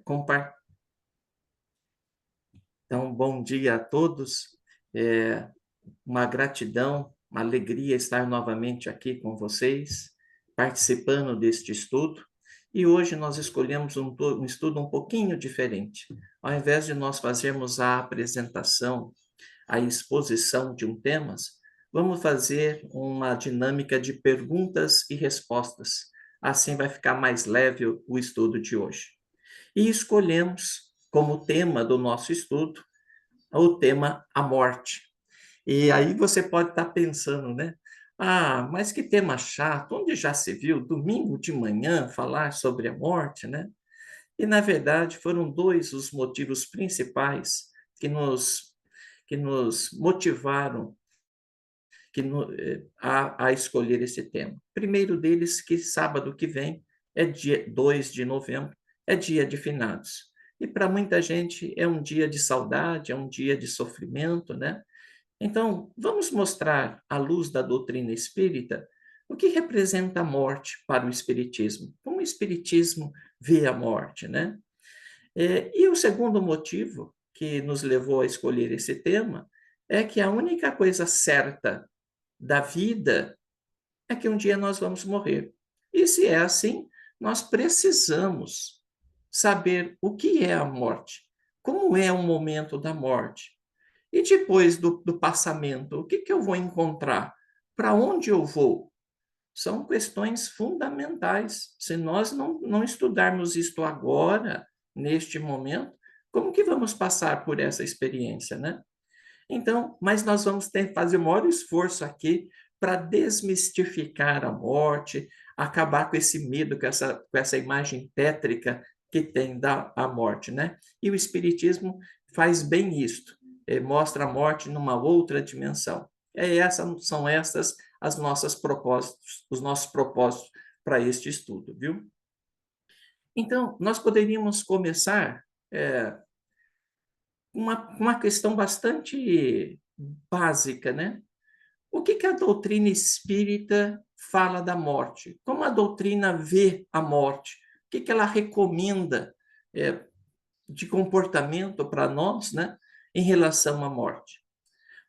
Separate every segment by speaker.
Speaker 1: compartilhar. Então, bom dia a todos. É uma gratidão, uma alegria estar novamente aqui com vocês, participando deste estudo. E hoje nós escolhemos um estudo um pouquinho diferente. Ao invés de nós fazermos a apresentação, a exposição de um tema, vamos fazer uma dinâmica de perguntas e respostas. Assim vai ficar mais leve o estudo de hoje. E escolhemos como tema do nosso estudo o tema a morte. E aí você pode estar pensando, né? Ah, mas que tema chato, onde já se viu domingo de manhã falar sobre a morte, né? E na verdade foram dois os motivos principais que nos motivaram a escolher esse tema. Primeiro deles, que sábado que vem é dia 2 de novembro, é dia de finados. E para muita gente é um dia de saudade, é um dia de sofrimento, né? Então, vamos mostrar, à luz da doutrina espírita, o que representa a morte para o espiritismo. Como o espiritismo vê a morte, né? E o segundo motivo que nos levou a escolher esse tema é que a única coisa certa da vida é que um dia nós vamos morrer. E se é assim, nós precisamos saber o que é a morte, como é o momento da morte. E depois do passamento, o que eu vou encontrar? Para onde eu vou? São questões fundamentais. Se nós não estudarmos isto agora, neste momento, como que vamos passar por essa experiência, né? Então, mas nós vamos ter que fazer o maior esforço aqui para desmistificar a morte, acabar com esse medo, com essa imagem tétrica que tem da a morte, né? E o Espiritismo faz bem isto, mostra a morte numa outra dimensão. São essas as nossas propostas, os nossos propósitos para este estudo, viu? Então, nós poderíamos começar uma questão bastante básica, né? O que a doutrina espírita fala da morte? Como a doutrina vê a morte? O que ela recomenda é, de comportamento para nós, né, em relação à morte?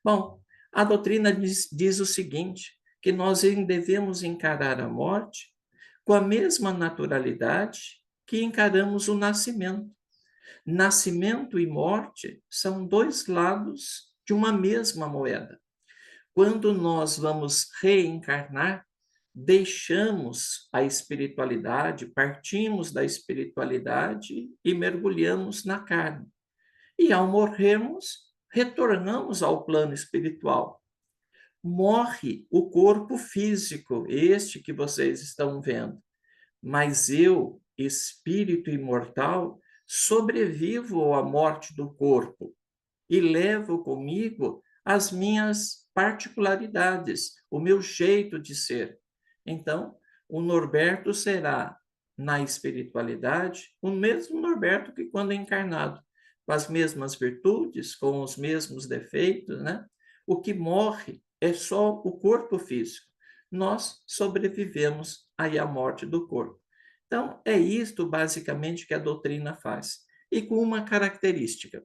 Speaker 1: Bom, a doutrina diz o seguinte, que nós devemos encarar a morte com a mesma naturalidade que encaramos o nascimento. Nascimento e morte são dois lados de uma mesma moeda. Quando nós vamos reencarnar, deixamos a espiritualidade, partimos da espiritualidade e mergulhamos na carne. E ao morrermos, retornamos ao plano espiritual. Morre o corpo físico, este que vocês estão vendo, mas eu, espírito imortal, sobrevivo à morte do corpo e levo comigo as minhas particularidades, o meu jeito de ser. Então, o Norberto será, na espiritualidade, o mesmo Norberto que quando encarnado, com as mesmas virtudes, com os mesmos defeitos, né? O que morre é só o corpo físico. Nós sobrevivemos aí à morte do corpo. Então, é isto basicamente que a doutrina faz. E com uma característica: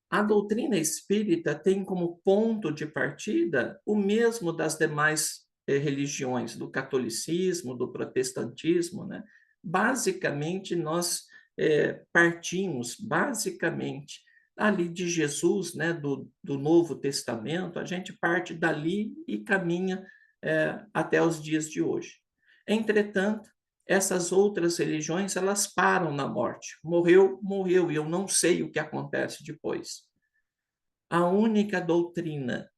Speaker 1: a doutrina espírita tem como ponto de partida o mesmo das demais religiões, do catolicismo, do protestantismo, né? Basicamente, nós partimos, basicamente, ali de Jesus, né? Do Novo Testamento, a gente parte dali e caminha até os dias de hoje. Entretanto, essas outras religiões, elas param na morte. Morreu, morreu, e eu não sei o que acontece depois. A única doutrina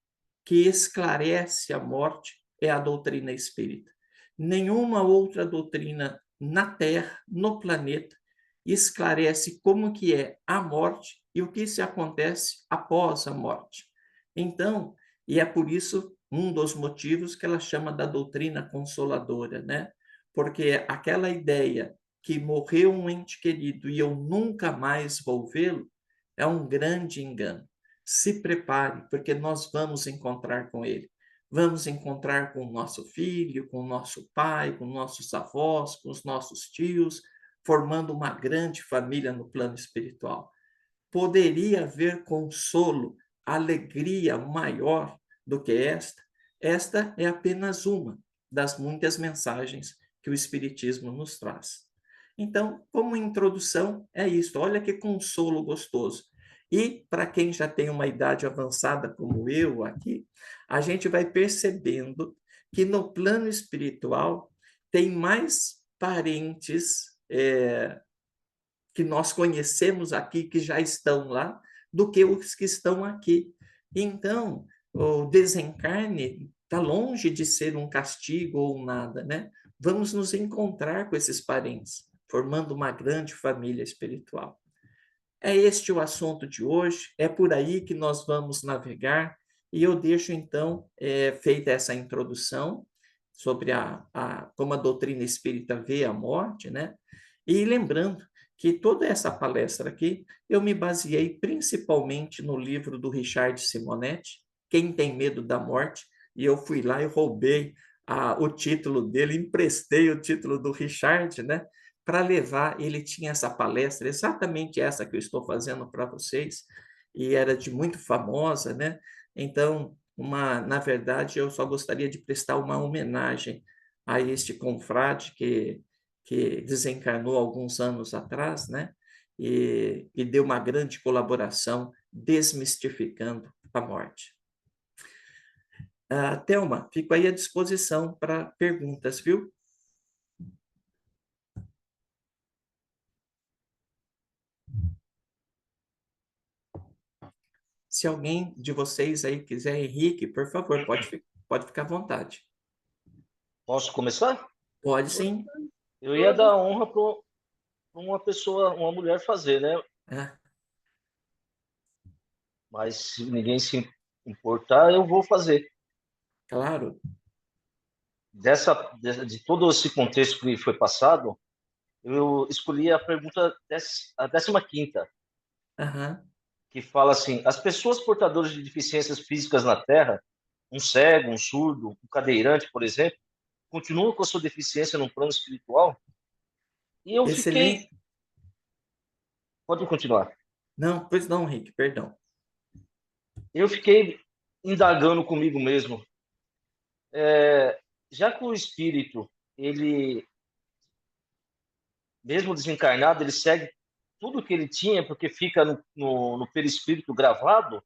Speaker 1: que esclarece a morte é a doutrina espírita. Nenhuma outra doutrina na Terra, no planeta, esclarece como que é a morte e o que se acontece após a morte. Então, e é por isso um dos motivos que ela chama da doutrina consoladora, né? Porque aquela ideia que morreu um ente querido e eu nunca mais vou vê-lo é um grande engano. Se prepare, porque nós vamos encontrar com ele. Vamos encontrar com o nosso filho, com o nosso pai, com nossos avós, com os nossos tios. formando uma grande família no plano espiritual. Poderia haver consolo, alegria maior do que esta? Esta é apenas uma das muitas mensagens que o Espiritismo nos traz. Então, como introdução, é isso. Olha que consolo gostoso. E para quem já tem uma idade avançada, como eu aqui, a gente vai percebendo que no plano espiritual tem mais parentes que nós conhecemos aqui, que já estão lá, do que os que estão aqui. Então, o desencarne está longe de ser um castigo ou nada, né? Vamos nos encontrar com esses parentes, formando uma grande família espiritual. É este o assunto de hoje, é por aí que nós vamos navegar, e eu deixo então feita essa introdução sobre como a doutrina espírita vê a morte, né? E lembrando que toda essa palestra aqui eu me baseei principalmente no livro do Richard Simonetti, Quem Tem Medo da Morte, e eu fui lá e roubei o título dele, emprestei o título do Richard, né? Para levar, ele tinha essa palestra, exatamente essa que eu estou fazendo para vocês, e era de muito famosa, né? Então, na verdade, eu só gostaria de prestar uma homenagem a este confrade que desencarnou alguns anos atrás, né? E deu uma grande colaboração desmistificando a morte. Thelma, fico aí à disposição para perguntas, viu? Se alguém de vocês aí quiser, Henrique, por favor, pode ficar à vontade.
Speaker 2: Posso começar?
Speaker 1: Pode sim.
Speaker 2: Eu ia dar honra para uma pessoa, uma mulher fazer, né?
Speaker 1: Ah,
Speaker 2: Mas se ninguém se importar, eu vou fazer.
Speaker 1: claro.
Speaker 2: De todo esse contexto que foi passado, eu escolhi a pergunta, a 15ª,
Speaker 1: Aham.
Speaker 2: que fala assim: as pessoas portadoras de deficiências físicas na Terra, um cego, um surdo, um cadeirante, por exemplo, continuam com a sua deficiência no plano espiritual? E eu fiquei.
Speaker 1: Excelente.
Speaker 2: Pode continuar.
Speaker 1: Não, pois não, Henrique, perdão.
Speaker 2: Eu fiquei indagando comigo mesmo. Já que o espírito, ele, mesmo desencarnado, ele segue tudo que ele tinha, porque fica no perispírito gravado,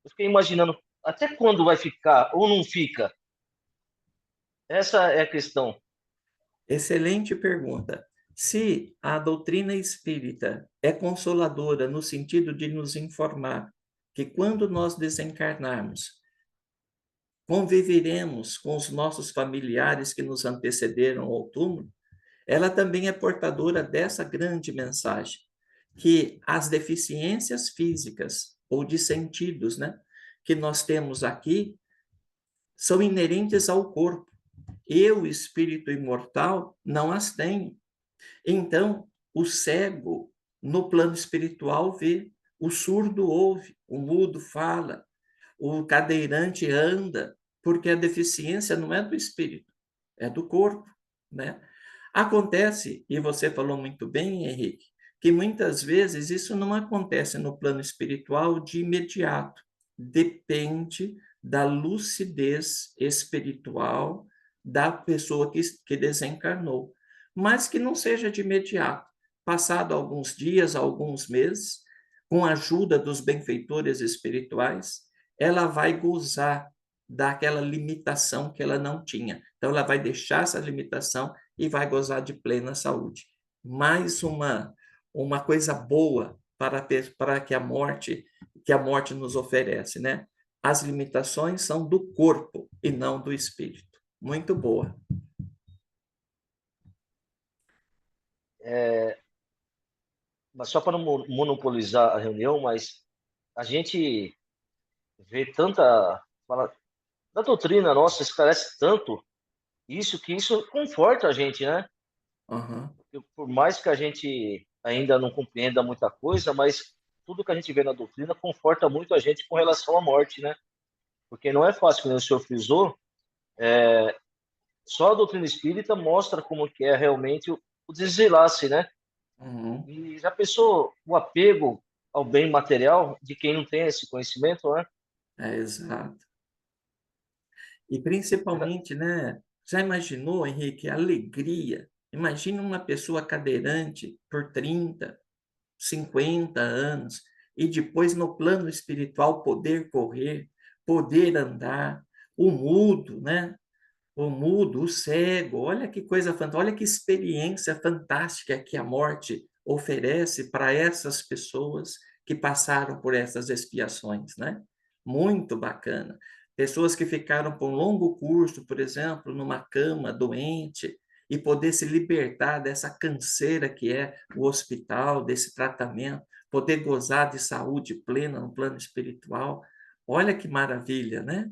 Speaker 2: eu fiquei imaginando até quando vai ficar ou não fica. Essa é a questão.
Speaker 1: Excelente pergunta. Se a doutrina espírita é consoladora no sentido de nos informar que quando nós desencarnarmos, conviveremos com os nossos familiares que nos antecederam ao túmulo, ela também é portadora dessa grande mensagem, que as deficiências físicas ou de sentidos, né, que nós temos aqui, são inerentes ao corpo. Eu, espírito imortal, não as tenho. Então, o cego, no plano espiritual, vê, o surdo ouve, o mudo fala, o cadeirante anda, porque a deficiência não é do espírito, é do corpo, né? Acontece, e você falou muito bem, Henrique, que muitas vezes isso não acontece no plano espiritual de imediato. Depende da lucidez espiritual da pessoa que desencarnou, mas que não seja de imediato. Passado alguns dias, alguns meses, com a ajuda dos benfeitores espirituais, ela vai gozar daquela limitação que ela não tinha. Então, ela vai deixar essa limitação e vai gozar de plena saúde. Mais uma coisa boa para que a morte nos oferece, né? As limitações são do corpo e não do espírito. Muito boa.
Speaker 2: Mas só para não monopolizar a reunião, mas a gente vê tanta. Fala, da doutrina nossa esclarece tanto isso que isso conforta a gente, né?
Speaker 1: Uhum.
Speaker 2: Porque por mais que a gente ainda não compreenda muita coisa, mas tudo que a gente vê na doutrina conforta muito a gente com relação à morte, né? Porque não é fácil, como o senhor frisou, só a doutrina espírita mostra como que é realmente o desenlace, né?
Speaker 1: Uhum.
Speaker 2: E já pensou o apego ao bem material de quem não tem esse conhecimento, né?
Speaker 1: É, exato. E principalmente, né? Já imaginou, Henrique, a alegria? Imagina uma pessoa cadeirante por 30, 50 anos e depois no plano espiritual poder correr, poder andar, o mudo, né? O mudo, o cego, olha que coisa fantástica, olha que experiência fantástica que a morte oferece para essas pessoas que passaram por essas expiações, né? Muito bacana. Pessoas que ficaram por um longo curso, por exemplo, numa cama doente, e poder se libertar dessa canseira que é o hospital, desse tratamento, poder gozar de saúde plena no plano espiritual. Olha que maravilha, né?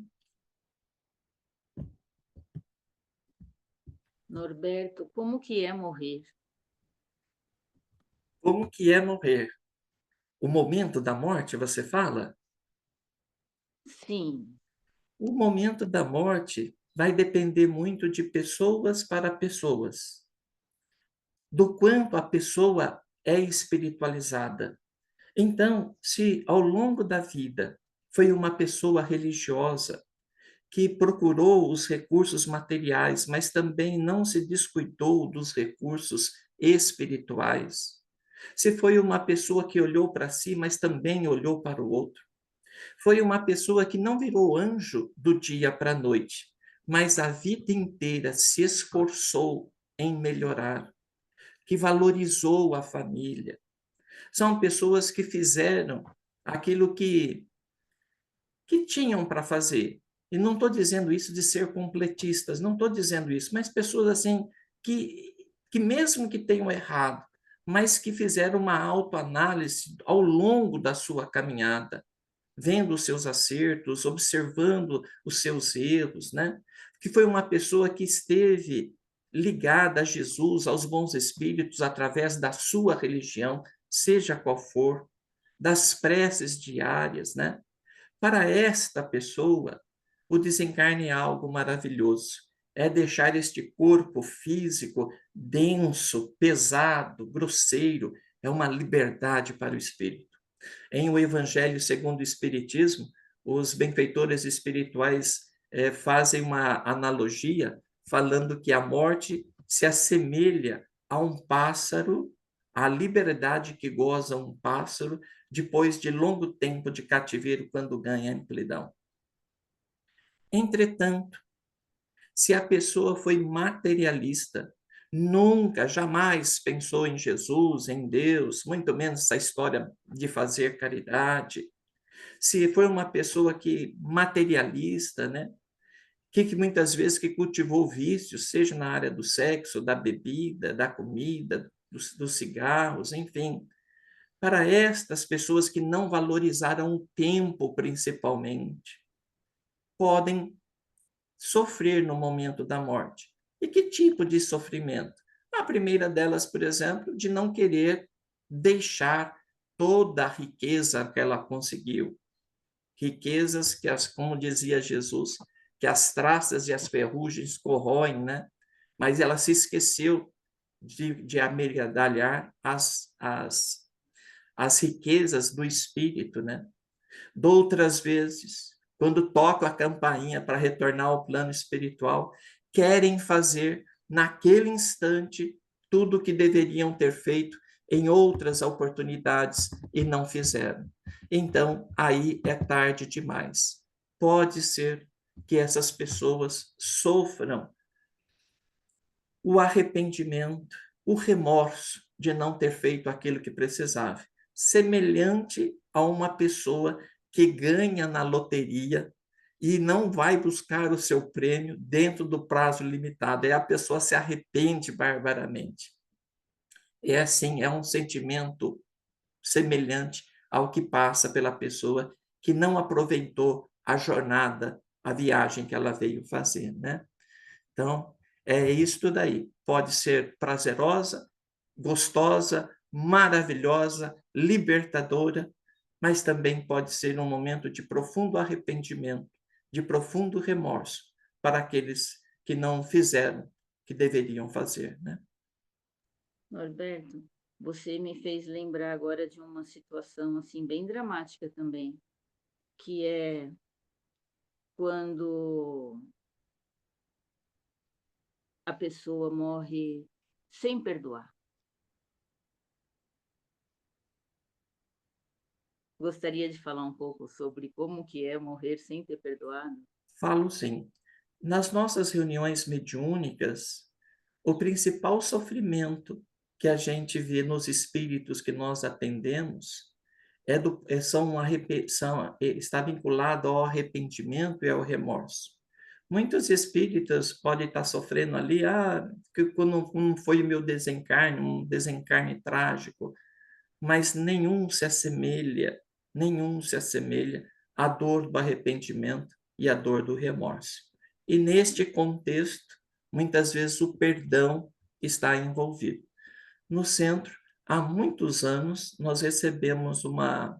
Speaker 3: Norberto, como que é morrer?
Speaker 1: Como que é morrer? O momento da morte, você fala?
Speaker 3: Sim,
Speaker 1: O momento da morte vai depender muito de pessoas para pessoas, do quanto a pessoa é espiritualizada. Então, se ao longo da vida foi uma pessoa religiosa que procurou os recursos materiais, mas também não se descuidou dos recursos espirituais, se foi uma pessoa que olhou para si, mas também olhou para o outro, foi uma pessoa que não virou anjo do dia para a noite, mas a vida inteira se esforçou em melhorar, que valorizou a família. São pessoas que fizeram aquilo que tinham para fazer. E não estou dizendo isso de ser completistas, não estou dizendo isso, mas pessoas assim que mesmo que tenham errado, mas que fizeram uma autoanálise ao longo da sua caminhada, vendo os seus acertos, observando os seus erros, né? Que foi uma pessoa que esteve ligada a Jesus, aos bons espíritos, através da sua religião, seja qual for, das preces diárias, né? Para esta pessoa, o desencarne é algo maravilhoso. É deixar este corpo físico denso, pesado, grosseiro, é uma liberdade para o espírito. Em O Evangelho segundo o Espiritismo, os benfeitores espirituais fazem uma analogia falando que a morte se assemelha a um pássaro, à liberdade que goza um pássaro depois de longo tempo de cativeiro, quando ganha amplidão. Entretanto, se a pessoa foi materialista, nunca, jamais pensou em Jesus, em Deus, muito menos essa história de fazer caridade, se foi uma pessoa que materialista, né? Que muitas vezes que cultivou vícios, seja na área do sexo, da bebida, da comida, dos cigarros, enfim. Para estas pessoas que não valorizaram o tempo, principalmente, podem sofrer no momento da morte. E que tipo de sofrimento? A primeira delas, por exemplo, de não querer deixar toda a riqueza que ela conseguiu, riquezas que, como dizia Jesus, que as traças e as ferrugens corroem, né? Mas ela se esqueceu de amedalhar as riquezas do espírito, né? Doutras vezes, quando tocam a campainha para retornar ao plano espiritual, querem fazer naquele instante tudo o que deveriam ter feito em outras oportunidades e não fizeram. Então, aí é tarde demais. Pode ser que essas pessoas sofram o arrependimento, o remorso de não ter feito aquilo que precisava, semelhante a uma pessoa que ganha na loteria e não vai buscar o seu prêmio dentro do prazo limitado. Aí a pessoa se arrepende barbaramente. É assim, é um sentimento semelhante ao que passa pela pessoa que não aproveitou a jornada, a viagem que ela veio fazer, né? Então, é isso daí. Pode ser prazerosa, gostosa, maravilhosa, libertadora, mas também pode ser um momento de profundo arrependimento, de profundo remorso para aqueles que não fizeram o que deveriam fazer, né?
Speaker 3: Norberto, você me fez lembrar agora de uma situação assim bem dramática também, que é quando a pessoa morre sem perdoar. Gostaria de falar um pouco sobre como que é morrer sem ter perdoado?
Speaker 1: Falo sim. Nas nossas reuniões mediúnicas, o principal sofrimento que a gente vê nos espíritos que nós atendemos está vinculado ao arrependimento e ao remorso. Muitos espíritas podem estar sofrendo ali, que quando não foi o meu desencarne, um desencarne trágico, mas nenhum se assemelha à dor do arrependimento e à dor do remorso. E neste contexto, muitas vezes o perdão está envolvido. No centro, há muitos anos, nós recebemos uma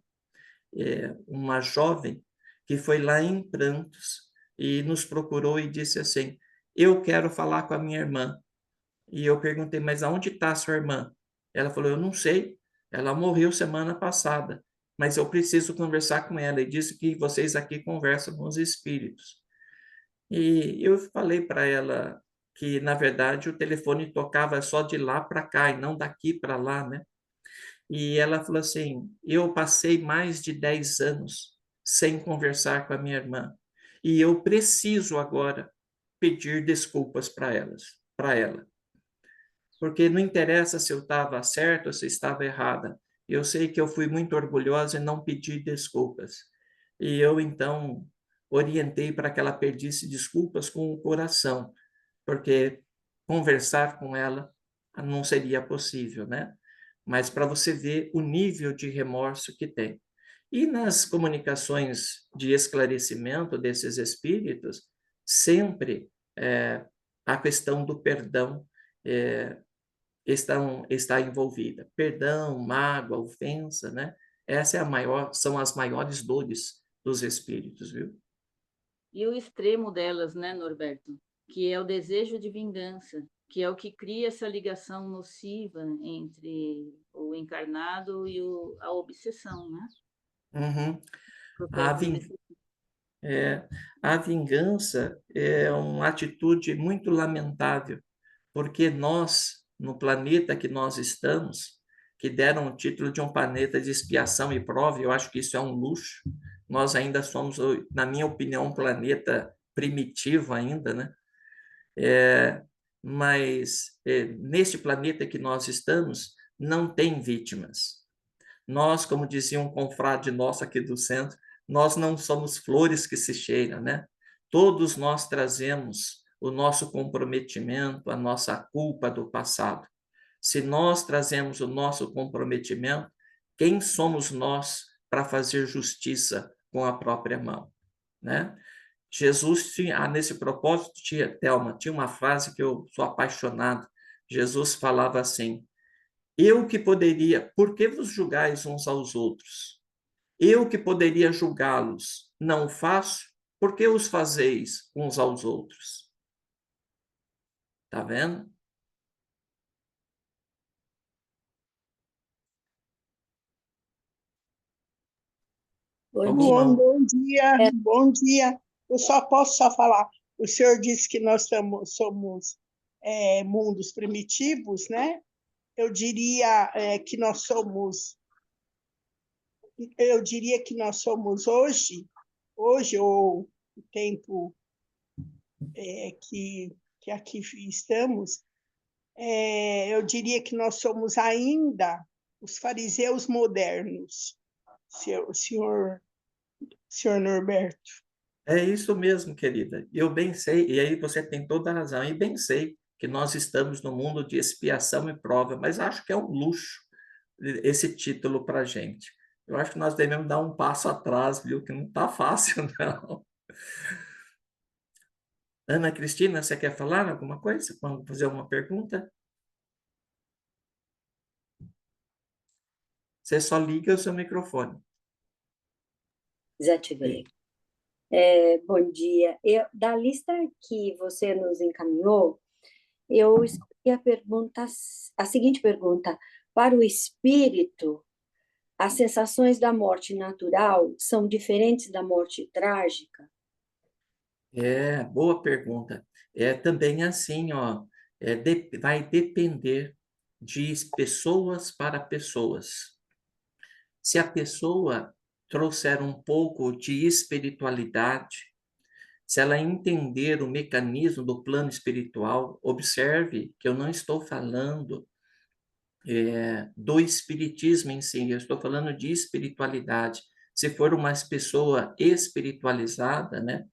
Speaker 1: jovem que foi lá em prantos e nos procurou e disse assim: eu quero falar com a minha irmã. E eu perguntei: mas aonde está a sua irmã? Ela falou: eu não sei, ela morreu semana passada, mas eu preciso conversar com ela. E disse que vocês aqui conversam com os espíritos. E eu falei para ela que, na verdade, o telefone tocava só de lá para cá e não daqui para lá, né? E ela falou assim: eu passei mais de 10 anos sem conversar com a minha irmã. E eu preciso agora pedir desculpas para ela. Porque não interessa se eu estava certo ou se estava errada. Eu sei que eu fui muito orgulhosa e não pedi desculpas. E eu, então, orientei para que ela pedisse desculpas com o coração, porque conversar com ela não seria possível, né? Mas para você ver o nível de remorso que tem. E nas comunicações de esclarecimento desses espíritos, sempre a questão do perdão é, está envolvida. Perdão, mágoa, ofensa, né? Essa é a maior, são as maiores dores dos espíritos, viu?
Speaker 3: E o extremo delas, né, Norberto? Que é o desejo de vingança, que é o que cria essa ligação nociva entre o encarnado e a obsessão, né?
Speaker 1: Uhum.
Speaker 3: Por
Speaker 1: A,
Speaker 3: causa
Speaker 1: vin-
Speaker 3: desse.
Speaker 1: é, a vingança é uma atitude muito lamentável, porque nós, no planeta que nós estamos, que deram o título de um planeta de expiação e prova, eu acho que isso é um luxo. Nós ainda somos, na minha opinião, um planeta primitivo ainda, né? Mas neste planeta que nós estamos, não tem vítimas. Nós, como dizia um confrade nosso aqui do centro, nós não somos flores que se cheiram, né? Todos nós trazemos o nosso comprometimento, a nossa culpa do passado. Se nós trazemos o nosso comprometimento, quem somos nós para fazer justiça com a própria mão, né? Jesus tinha, nesse propósito, Thelma, tinha uma frase que eu sou apaixonado. Jesus falava assim: eu que poderia, por que vos julgais uns aos outros? Eu que poderia julgá-los, não faço, por que os fazeis uns aos outros? Tá vendo?
Speaker 4: Bom dia.
Speaker 1: Alguma.
Speaker 4: Bom dia, bom dia. Eu posso falar. O senhor disse que nós somos mundos primitivos, né? Eu diria que nós somos hoje ou o tempo que aqui estamos, eu diria que nós somos ainda os fariseus modernos, senhor Norberto.
Speaker 1: É isso mesmo, querida. Eu bem sei, e aí você tem toda a razão, e bem sei que nós estamos no mundo de expiação e prova, mas acho que é um luxo esse título para a gente. Eu acho que nós devemos dar um passo atrás, viu? Que não está fácil, não. Ana Cristina, você quer falar alguma coisa? Vamos fazer uma pergunta? Você só liga o seu microfone.
Speaker 5: Desativei. Bom dia. Da lista que você nos encaminhou, eu escolhi E a seguinte pergunta: para o espírito, as sensações da morte natural são diferentes da morte trágica?
Speaker 1: Boa pergunta. É também assim, ó, vai depender de pessoas para pessoas. Se a pessoa trouxer um pouco de espiritualidade, se ela entender o mecanismo do plano espiritual, observe que eu não estou falando do espiritismo em si, eu estou falando de espiritualidade. Se for uma pessoa espiritualizada, né,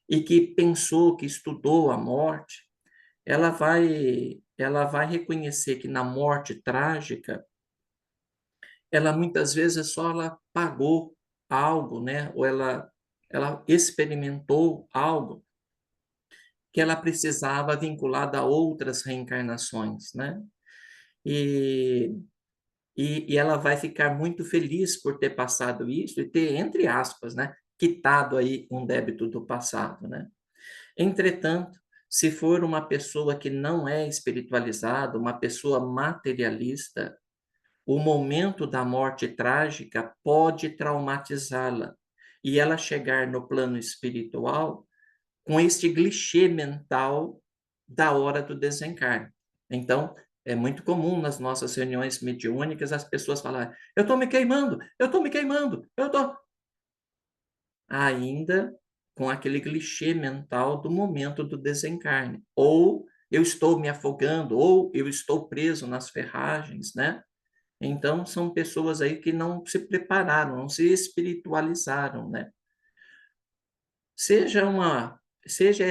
Speaker 1: e que pensou, que estudou a morte, ela vai reconhecer que na morte trágica, ela muitas vezes só ela pagou algo, né, ou ela experimentou algo que ela precisava vinculada a outras reencarnações, né? E, e ela vai ficar muito feliz por ter passado isso e ter, entre aspas, né, quitado aí um débito do passado, né? Entretanto, se for uma pessoa que não é espiritualizada, uma pessoa materialista, o momento da morte trágica pode traumatizá-la e ela chegar no plano espiritual com este clichê mental da hora do desencarne. Então, é muito comum nas nossas reuniões mediúnicas as pessoas falarem: eu estou me queimando, eu estou me queimando, eu estou. Ainda com aquele clichê mental do momento do desencarne. Ou eu estou me afogando, ou eu estou preso nas ferragens, né? Então, são pessoas aí que não se prepararam, não se espiritualizaram, né? Seja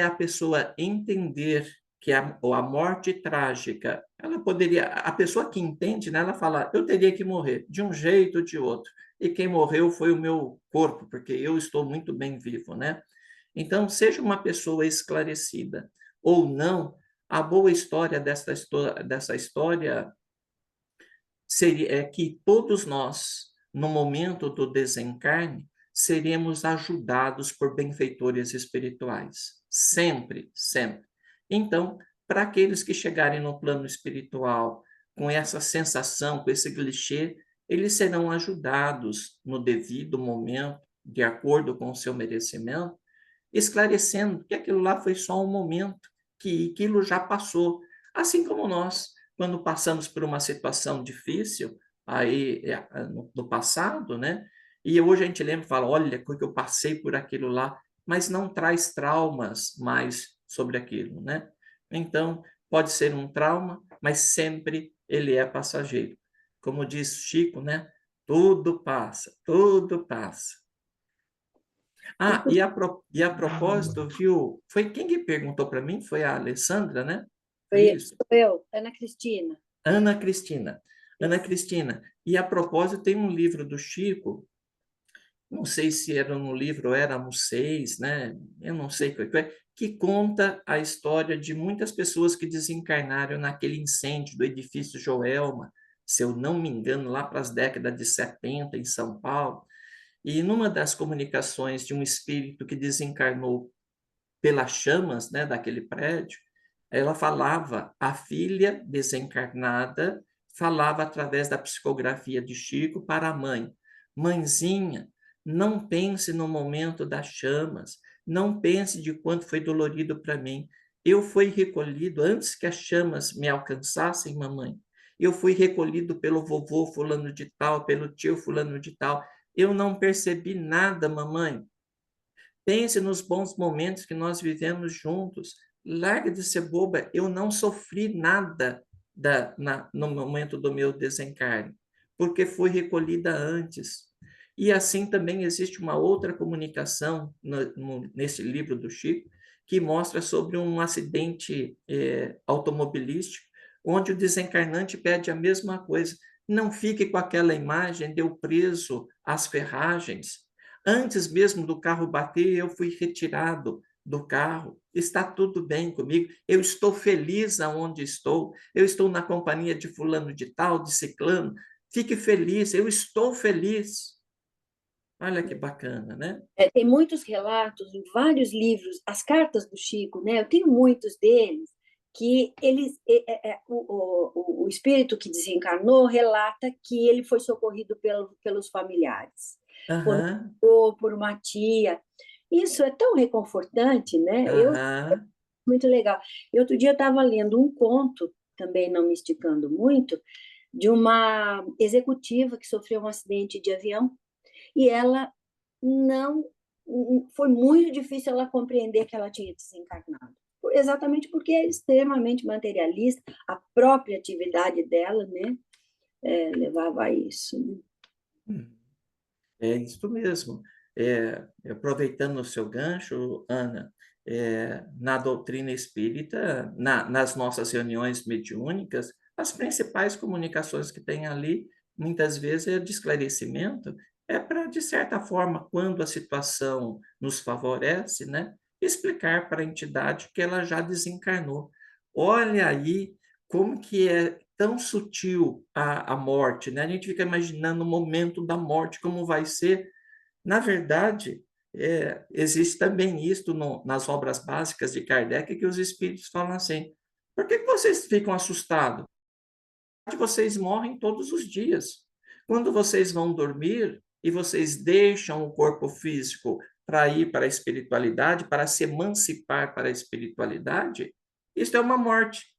Speaker 1: a pessoa entender que a morte trágica, ela poderia, a pessoa que entende, né, ela fala, eu teria que morrer de um jeito ou de outro, e quem morreu foi o meu corpo, porque eu estou muito bem vivo, né? Então, seja uma pessoa esclarecida ou não, a boa história dessa história é que todos nós, no momento do desencarne, seremos ajudados por benfeitores espirituais. Sempre, sempre. Então, para aqueles que chegarem no plano espiritual com essa sensação, com esse clichê, eles serão ajudados no devido momento, de acordo com o seu merecimento, esclarecendo que aquilo lá foi só um momento, que aquilo já passou. Assim como nós, quando passamos por uma situação difícil aí no passado, né? E hoje a gente lembra e fala, olha, que eu passei por aquilo lá, mas não traz traumas mais sobre aquilo, né? Então, pode ser um trauma, mas sempre ele é passageiro. Como diz Chico, né? Tudo passa, tudo passa. E a propósito, viu? Foi quem que perguntou para mim? Foi a Alessandra, né? Foi isso?
Speaker 5: Sou eu, Ana Cristina.
Speaker 1: Ana Cristina. Ana Cristina. E a propósito, tem um livro do Chico, não sei se era no livro Éramos Seis, né? Eu não sei o que é, que conta a história de muitas pessoas que desencarnaram naquele incêndio do edifício Joelma, se eu não me engano, lá para as décadas de 70, em São Paulo. E numa das comunicações de um espírito que desencarnou pelas chamas, né, daquele prédio, ela falava, a filha desencarnada falava através da psicografia de Chico para a mãe: mãezinha, não pense no momento das chamas, não pense de quanto foi dolorido para mim. Eu fui recolhido antes que as chamas me alcançassem, mamãe. Eu fui recolhido pelo vovô fulano de tal, pelo tio fulano de tal. Eu não percebi nada, mamãe. Pense nos bons momentos que nós vivemos juntos. Larga de ser boba. Eu não sofri nada no momento do meu desencarne, porque fui recolhida antes. E assim também existe uma outra comunicação nesse livro do Chico, que mostra sobre um acidente automobilístico, onde o desencarnante pede a mesma coisa. Não fique com aquela imagem de eu preso às ferragens. Antes mesmo do carro bater, eu fui retirado do carro. Está tudo bem comigo. Eu estou feliz aonde estou. Eu estou na companhia de fulano de tal, de ciclano. Fique feliz. Eu estou feliz. Olha que bacana, né?
Speaker 5: Tem muitos relatos em vários livros, as cartas do Chico, né? Eu tenho muitos deles, que o espírito que desencarnou relata que ele foi socorrido pelos familiares,
Speaker 1: Aham,
Speaker 5: por uma tia. Isso é tão reconfortante, né?
Speaker 1: aham,
Speaker 5: Muito legal. E outro dia eu estava lendo um conto, também não me esticando muito, de uma executiva que sofreu um acidente de avião e ela não foi muito difícil ela compreender que ela tinha desencarnado. Exatamente porque é extremamente materialista, a própria atividade dela, né, levava a isso.
Speaker 1: hum, é isso mesmo. Aproveitando o seu gancho, Ana, na doutrina espírita, nas nossas reuniões mediúnicas, as principais comunicações que tem ali, muitas vezes, é de esclarecimento, é para, de certa forma, quando a situação nos favorece, né, explicar para a entidade que ela já desencarnou. Olha aí como que é tão sutil a morte, né? A gente fica imaginando o momento da morte, como vai ser. Na verdade, existe também isto nas obras básicas de Kardec, que os espíritos falam assim: por que vocês ficam assustados? Vocês morrem todos os dias. Quando vocês vão dormir e vocês deixam o corpo físico para ir para a espiritualidade, para se emancipar para a espiritualidade, isso é uma morte.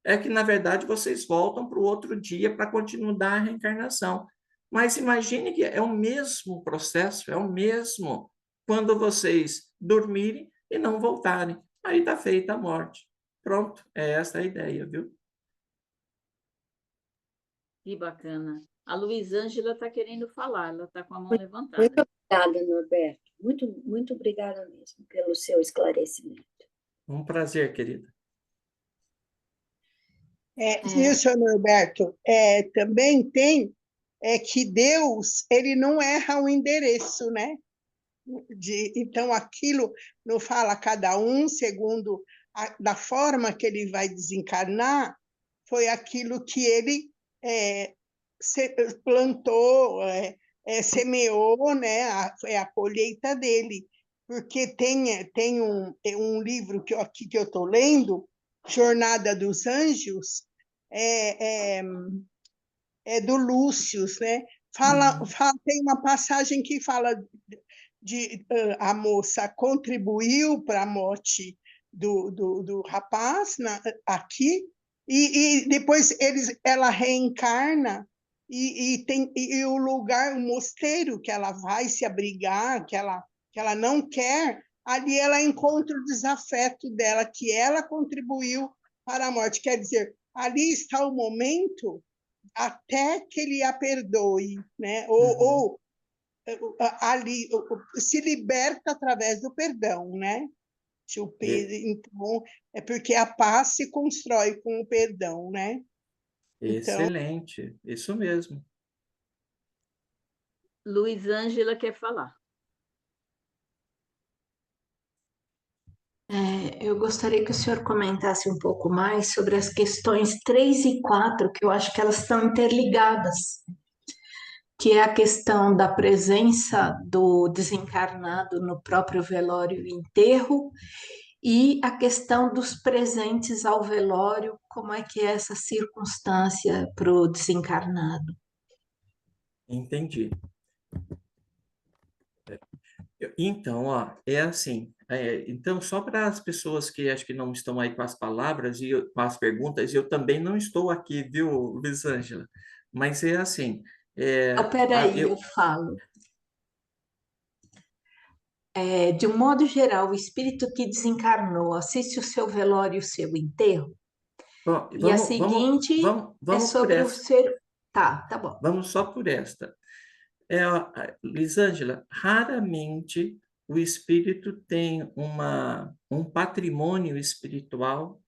Speaker 1: É que, na verdade, vocês voltam para o outro dia para continuar a reencarnação. Mas imagine que é o mesmo processo, é o mesmo quando vocês dormirem e não voltarem. Aí está feita a morte. Pronto, é essa a ideia, viu?
Speaker 3: Que bacana. A Luizângela está querendo falar, ela está com a mão
Speaker 5: Muito
Speaker 3: levantada.
Speaker 5: obrigada, Norberto. Muito, muito obrigada mesmo pelo seu esclarecimento.
Speaker 1: Um prazer, querida.
Speaker 4: Isso, Norberto, também tem que Deus ele não erra o endereço, né? Então, aquilo não fala cada um segundo da forma que ele vai desencarnar, foi aquilo que ele plantou, semeou, né? Foi a colheita dele. Porque tem um livro aqui que eu estou lendo, Jornada dos Anjos, é, é, é do Lúcio, né? Tem uma passagem que fala a moça contribuiu para a morte do rapaz aqui, e depois ela reencarna, e o lugar, o mosteiro que ela vai se abrigar, que ela não quer, ali ela encontra o desafeto dela, que ela contribuiu para a morte. Quer dizer, ali está o momento até que ele a perdoe, né? Ou ali se liberta através do perdão, né? Então, é porque a paz se constrói com o perdão, né? Então,
Speaker 1: Excelente, isso mesmo.
Speaker 3: Luizângela quer falar.
Speaker 6: Eu gostaria que o senhor comentasse um pouco mais sobre as questões 3 e 4, que eu acho que elas estão interligadas, que é a questão da presença do desencarnado no próprio velório e enterro, e a questão dos presentes ao velório, como é que é essa circunstância para o desencarnado.
Speaker 1: Entendi. Então, ó, é assim. Então, só para as pessoas que acho que não estão aí com as palavras e com as perguntas, eu também não estou aqui, viu, Luizângela? Mas é assim.
Speaker 6: Então, peraí, eu falo. De um modo geral, o espírito que desencarnou assiste o seu velório e o seu enterro?
Speaker 1: Bom,
Speaker 6: E a seguinte é
Speaker 1: vamos por
Speaker 6: sobre o
Speaker 1: essa.
Speaker 6: ser. Tá bom.
Speaker 1: Vamos só por esta. Lisângela, raramente o espírito tem um patrimônio espiritual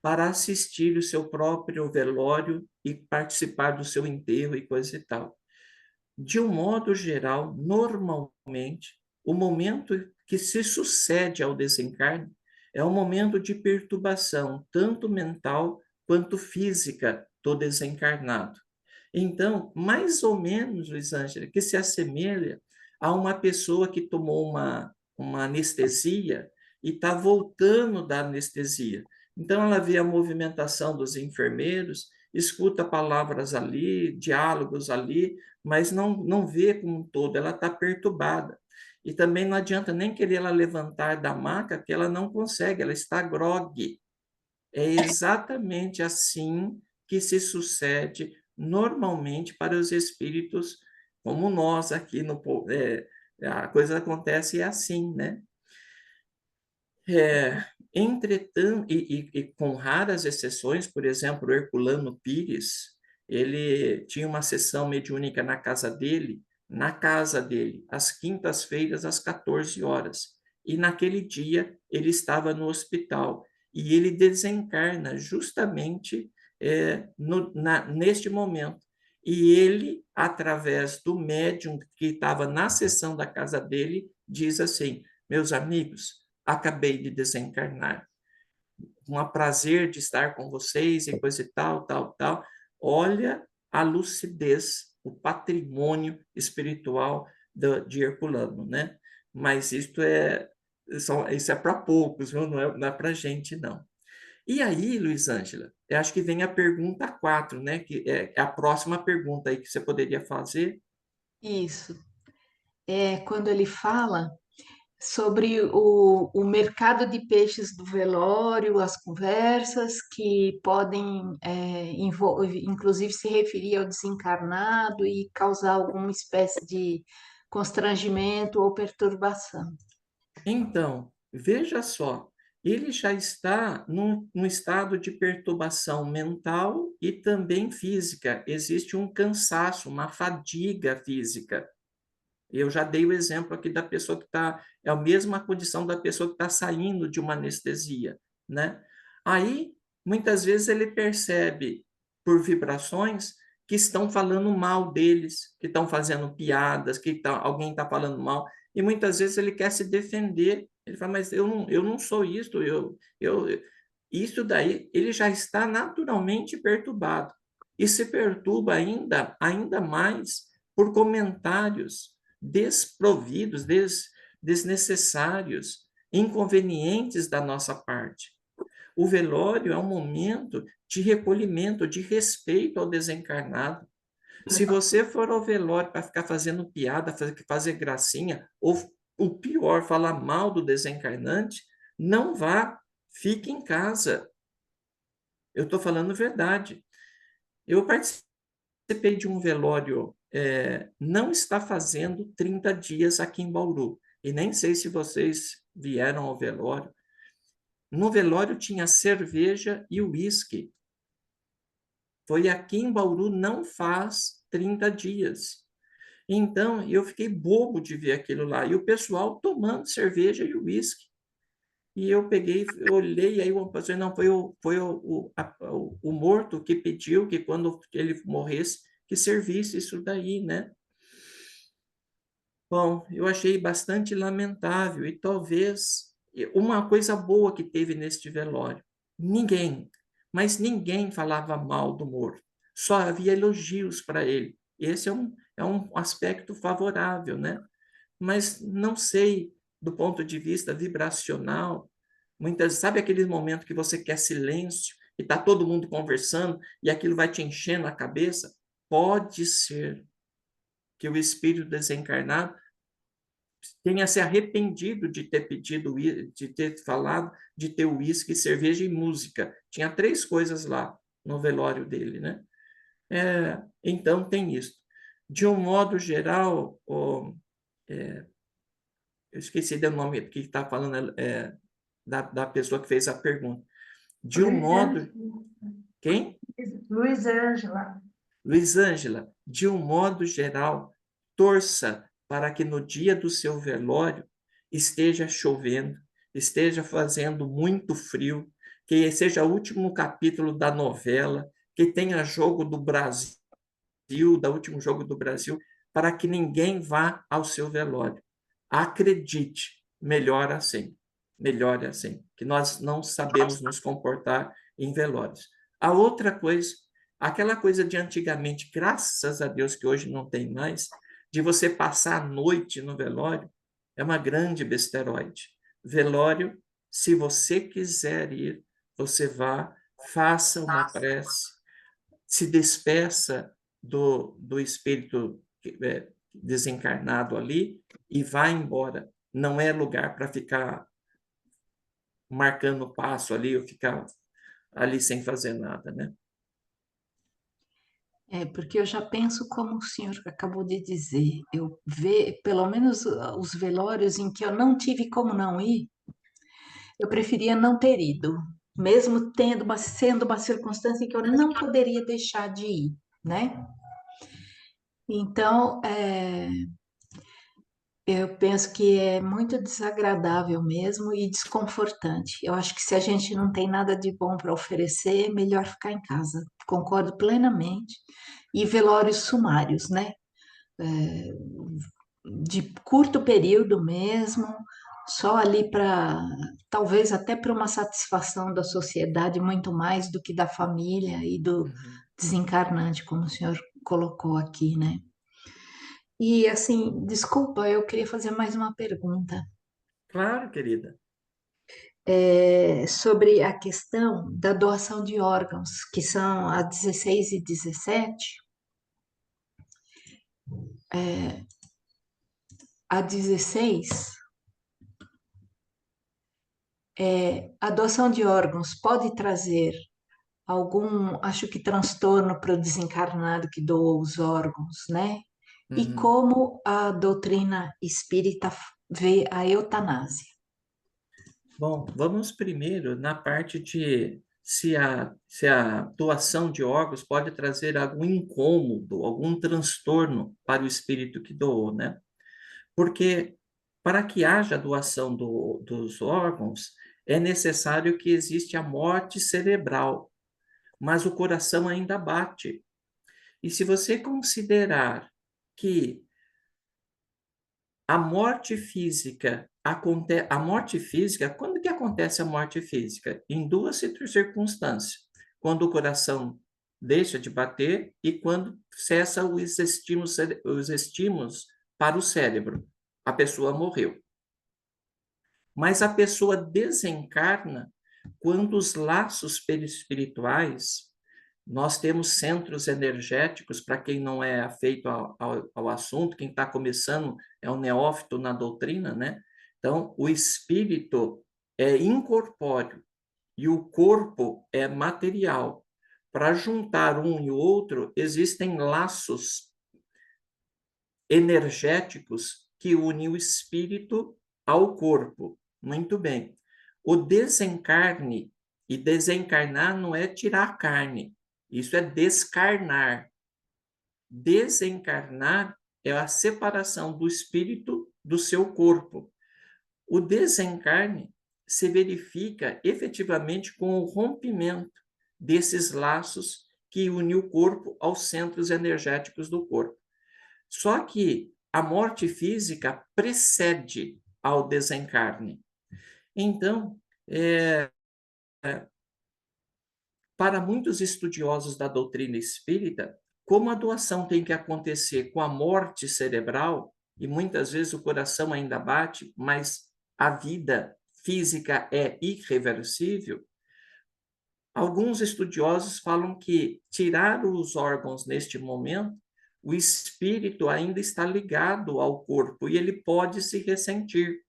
Speaker 1: para assistir o seu próprio velório e participar do seu enterro e coisa e tal. De um modo geral, normalmente, o momento que se sucede ao desencarne é um momento de perturbação, tanto mental quanto física, do desencarnado. Então, mais ou menos, Luizângela, que se assemelha a uma pessoa que tomou uma anestesia e está voltando da anestesia. Então, ela vê a movimentação dos enfermeiros, escuta palavras ali, diálogos ali, mas não vê como um todo, ela está perturbada. E também não adianta nem querer ela levantar da maca, que ela não consegue, ela está grogue. É exatamente assim que se sucede normalmente para os espíritos como nós aqui no a coisa acontece assim, né? Entretanto, e com raras exceções, por exemplo, o Herculano Pires, ele tinha uma sessão mediúnica na casa dele, às quintas-feiras, às 14 horas. E naquele dia ele estava no hospital e ele desencarna justamente neste momento. E ele, através do médium que estava na sessão da casa dele, diz assim: meus amigos, acabei de desencarnar. Um prazer de estar com vocês e coisa e tal, tal, tal. Olha a lucidez, o patrimônio espiritual de Herculano, né? Mas isso é para poucos, viu? Não é para gente, não. E aí, Luiz Ângela, eu acho que vem a pergunta 4, né? Que é a próxima pergunta aí que você poderia fazer.
Speaker 6: Isso. Quando ele fala sobre o mercado de peixes do velório, as conversas que podem, inclusive, se referir ao desencarnado e causar alguma espécie de constrangimento ou perturbação.
Speaker 1: Então, veja só, ele já está num estado de perturbação mental e também física. Existe um cansaço, uma fadiga física. Eu já dei o exemplo aqui da pessoa que está, é a mesma condição da pessoa que está saindo de uma anestesia, né? Aí, muitas vezes ele percebe, por vibrações, que estão falando mal deles, que estão fazendo piadas, alguém está falando mal, e muitas vezes ele quer se defender. Ele fala, mas eu não sou isso, isso daí, ele já está naturalmente perturbado. E se perturba ainda mais por comentários desprovidos, desnecessários, inconvenientes da nossa parte. O velório é um momento de recolhimento, de respeito ao desencarnado. Se você for ao velório para ficar fazendo piada, fazer gracinha, ou o pior, falar mal do desencarnante, não vá, fique em casa. Eu estou falando verdade. Eu participei de um velório, não está fazendo 30 dias aqui em Bauru, e nem sei se vocês vieram ao velório. No velório tinha cerveja e uísque. Foi aqui em Bauru, não faz 30 dias. Então, eu fiquei bobo de ver aquilo lá. E o pessoal tomando cerveja e uísque. E eu peguei, eu olhei, aí o pastor, não, o morto que pediu que quando ele morresse, que servisse isso daí, né? Bom, eu achei bastante lamentável e talvez uma coisa boa que teve neste velório. Mas ninguém falava mal do morto. Só havia elogios para ele. Esse é um aspecto favorável, né? Mas não sei, do ponto de vista vibracional, sabe aquele momento que você quer silêncio e está todo mundo conversando e aquilo vai te enchendo a cabeça? Pode ser que o espírito desencarnado tenha se arrependido de ter pedido, de ter falado, de ter uísque, cerveja e música. Tinha 3 coisas lá no velório dele, né? Então tem isso. De um modo geral, eu esqueci do nome que está falando, da pessoa que fez a pergunta. De um modo... Quem?
Speaker 7: Luiz Ângela.
Speaker 1: Luiz Ângela, de um modo geral, torça para que no dia do seu velório esteja chovendo, esteja fazendo muito frio, que seja o último capítulo da novela, que tenha jogo do Brasil, da último jogo do Brasil, para que ninguém vá ao seu velório. Acredite, melhor assim, que nós não sabemos nos comportar em velórios. A outra coisa, aquela coisa de antigamente, graças a Deus que hoje não tem mais, de você passar a noite no velório, é uma grande besteroide. Velório, se você quiser ir, você vá, faça uma prece, se despeça do espírito desencarnado ali e vá embora. Não é lugar para ficar marcando o passo ali ou ficar ali sem fazer nada, né?
Speaker 6: Porque eu já penso como o senhor acabou de dizer. Eu ver, pelo menos os velórios em que eu não tive como não ir, eu preferia não ter ido, mesmo sendo uma circunstância em que eu não poderia deixar de ir, né? Então, eu penso que é muito desagradável mesmo e desconfortante. Eu acho que se a gente não tem nada de bom para oferecer, é melhor ficar em casa. Concordo plenamente. E velórios sumários, né? De curto período mesmo, só ali para, talvez até para uma satisfação da sociedade, muito mais do que da família e do
Speaker 1: Uhum.
Speaker 6: desencarnante, como o senhor colocou aqui, né? E assim, desculpa, eu queria fazer mais uma pergunta.
Speaker 1: Claro, querida.
Speaker 6: Sobre a questão da doação de órgãos, que são a 16 e 17. A 16, a doação de órgãos pode trazer algum, acho que transtorno para o desencarnado que doou os órgãos, né? E
Speaker 1: Uhum.
Speaker 6: como a doutrina espírita vê a eutanásia?
Speaker 1: Bom, vamos primeiro na parte de se a doação de órgãos pode trazer algum incômodo, algum transtorno para o espírito que doou, né? Porque para que haja doação dos órgãos, é necessário que exista a morte cerebral, mas o coração ainda bate. E se você considerar que a morte física quando que acontece a morte física? Em duas circunstâncias. Quando o coração deixa de bater e quando cessa os estímulos para o cérebro. A pessoa morreu. Mas a pessoa desencarna quando os laços perispirituais, nós temos centros energéticos, para quem não é afeito ao assunto, quem está começando é um neófito na doutrina, né? Então, o espírito é incorpóreo e o corpo é material. Para juntar um e o outro, existem laços energéticos que unem o espírito ao corpo. Muito bem. O desencarne, e desencarnar não é tirar a carne, isso é descarnar. Desencarnar é a separação do espírito do seu corpo. O desencarne se verifica efetivamente com o rompimento desses laços que unem o corpo aos centros energéticos do corpo. Só que a morte física precede ao desencarne. Então, para muitos estudiosos da doutrina espírita, como a doação tem que acontecer com a morte cerebral, e muitas vezes o coração ainda bate, mas a vida física é irreversível, alguns estudiosos falam que tirar os órgãos neste momento, o espírito ainda está ligado ao corpo e ele pode se ressentir.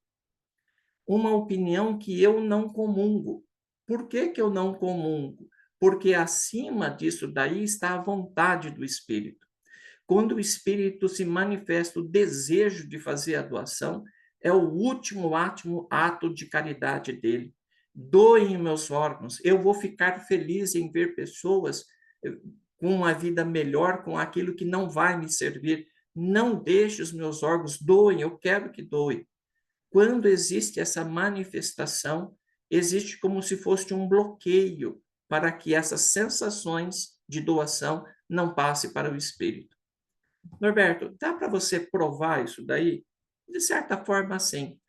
Speaker 1: Uma opinião que eu não comungo. Por que que eu não comungo? Porque acima disso daí está a vontade do espírito. Quando o espírito se manifesta o desejo de fazer a doação, é o último ato de caridade dele. Doem meus órgãos, eu vou ficar feliz em ver pessoas com uma vida melhor, com aquilo que não vai me servir. Não deixe os meus órgãos, doem, eu quero que doem. Quando existe essa manifestação, existe como se fosse um bloqueio para que essas sensações de doação não passem para o espírito. Norberto, dá para você provar isso daí? De certa forma, sim.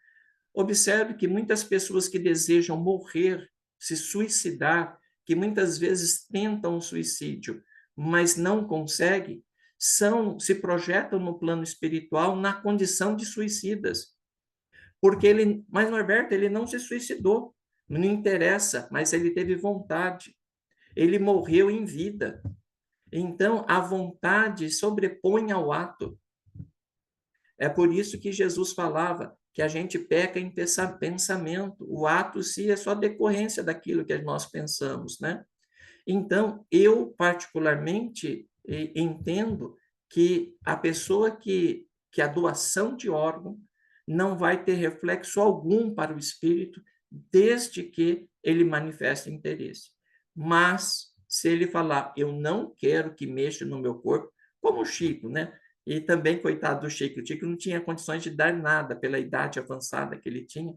Speaker 1: Observe que muitas pessoas que desejam morrer, se suicidar, que muitas vezes tentam o suicídio, mas não conseguem, se projetam no plano espiritual na condição de suicidas. Mas Norberto, ele não se suicidou, Não interessa, mas ele teve vontade. Ele morreu em vida. Então, a vontade sobrepõe ao ato. É por isso que Jesus falava que a gente peca em pensamento. O ato, sim, é só decorrência daquilo que nós pensamos, né? Então, eu particularmente entendo que a pessoa que a doação de órgão não vai ter reflexo algum para o espírito, desde que ele manifeste interesse. Mas, se ele falar, eu não quero que mexa no meu corpo, como o Chico, né? E também, coitado do Chico, o Chico não tinha condições de dar nada pela idade avançada que ele tinha,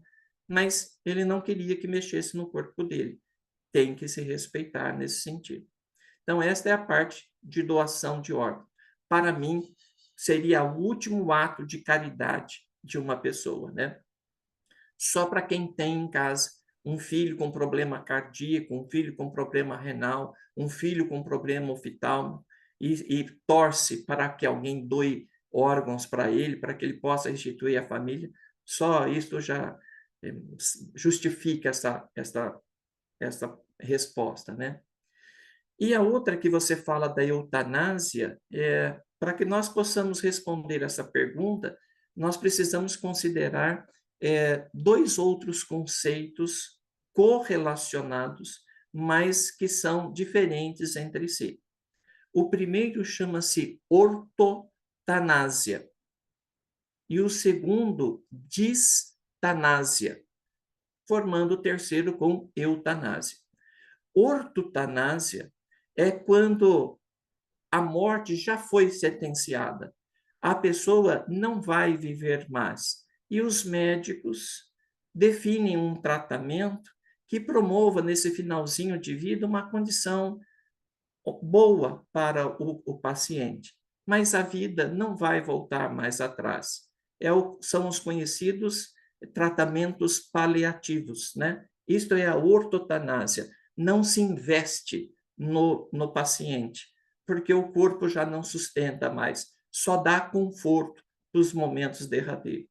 Speaker 1: mas ele não queria que mexesse no corpo dele. Tem que se respeitar nesse sentido. Então, esta é a parte de doação de órgão. Para mim, seria o último ato de caridade de uma pessoa, né? Só para quem tem em casa um filho com problema cardíaco, um filho com problema renal, um filho com problema oftalmo, e torce para que alguém doe órgãos para ele, para que ele possa restituir a família, só isso já justifica essa resposta, né? E a outra que você fala da eutanásia, para que nós possamos responder essa pergunta, nós precisamos considerar dois outros conceitos correlacionados, mas que são diferentes entre si. O primeiro chama-se ortotanásia e o segundo distanásia, formando o terceiro com eutanásia. Ortotanásia é quando a morte já foi sentenciada. A pessoa não vai viver mais. E os médicos definem um tratamento que promova, nesse finalzinho de vida, uma condição boa para o paciente. Mas a vida não vai voltar mais atrás. São os conhecidos tratamentos paliativos, né? Isto é a ortotanásia. Não se investe no paciente, porque o corpo já não sustenta mais, só dá conforto nos momentos derradeiros.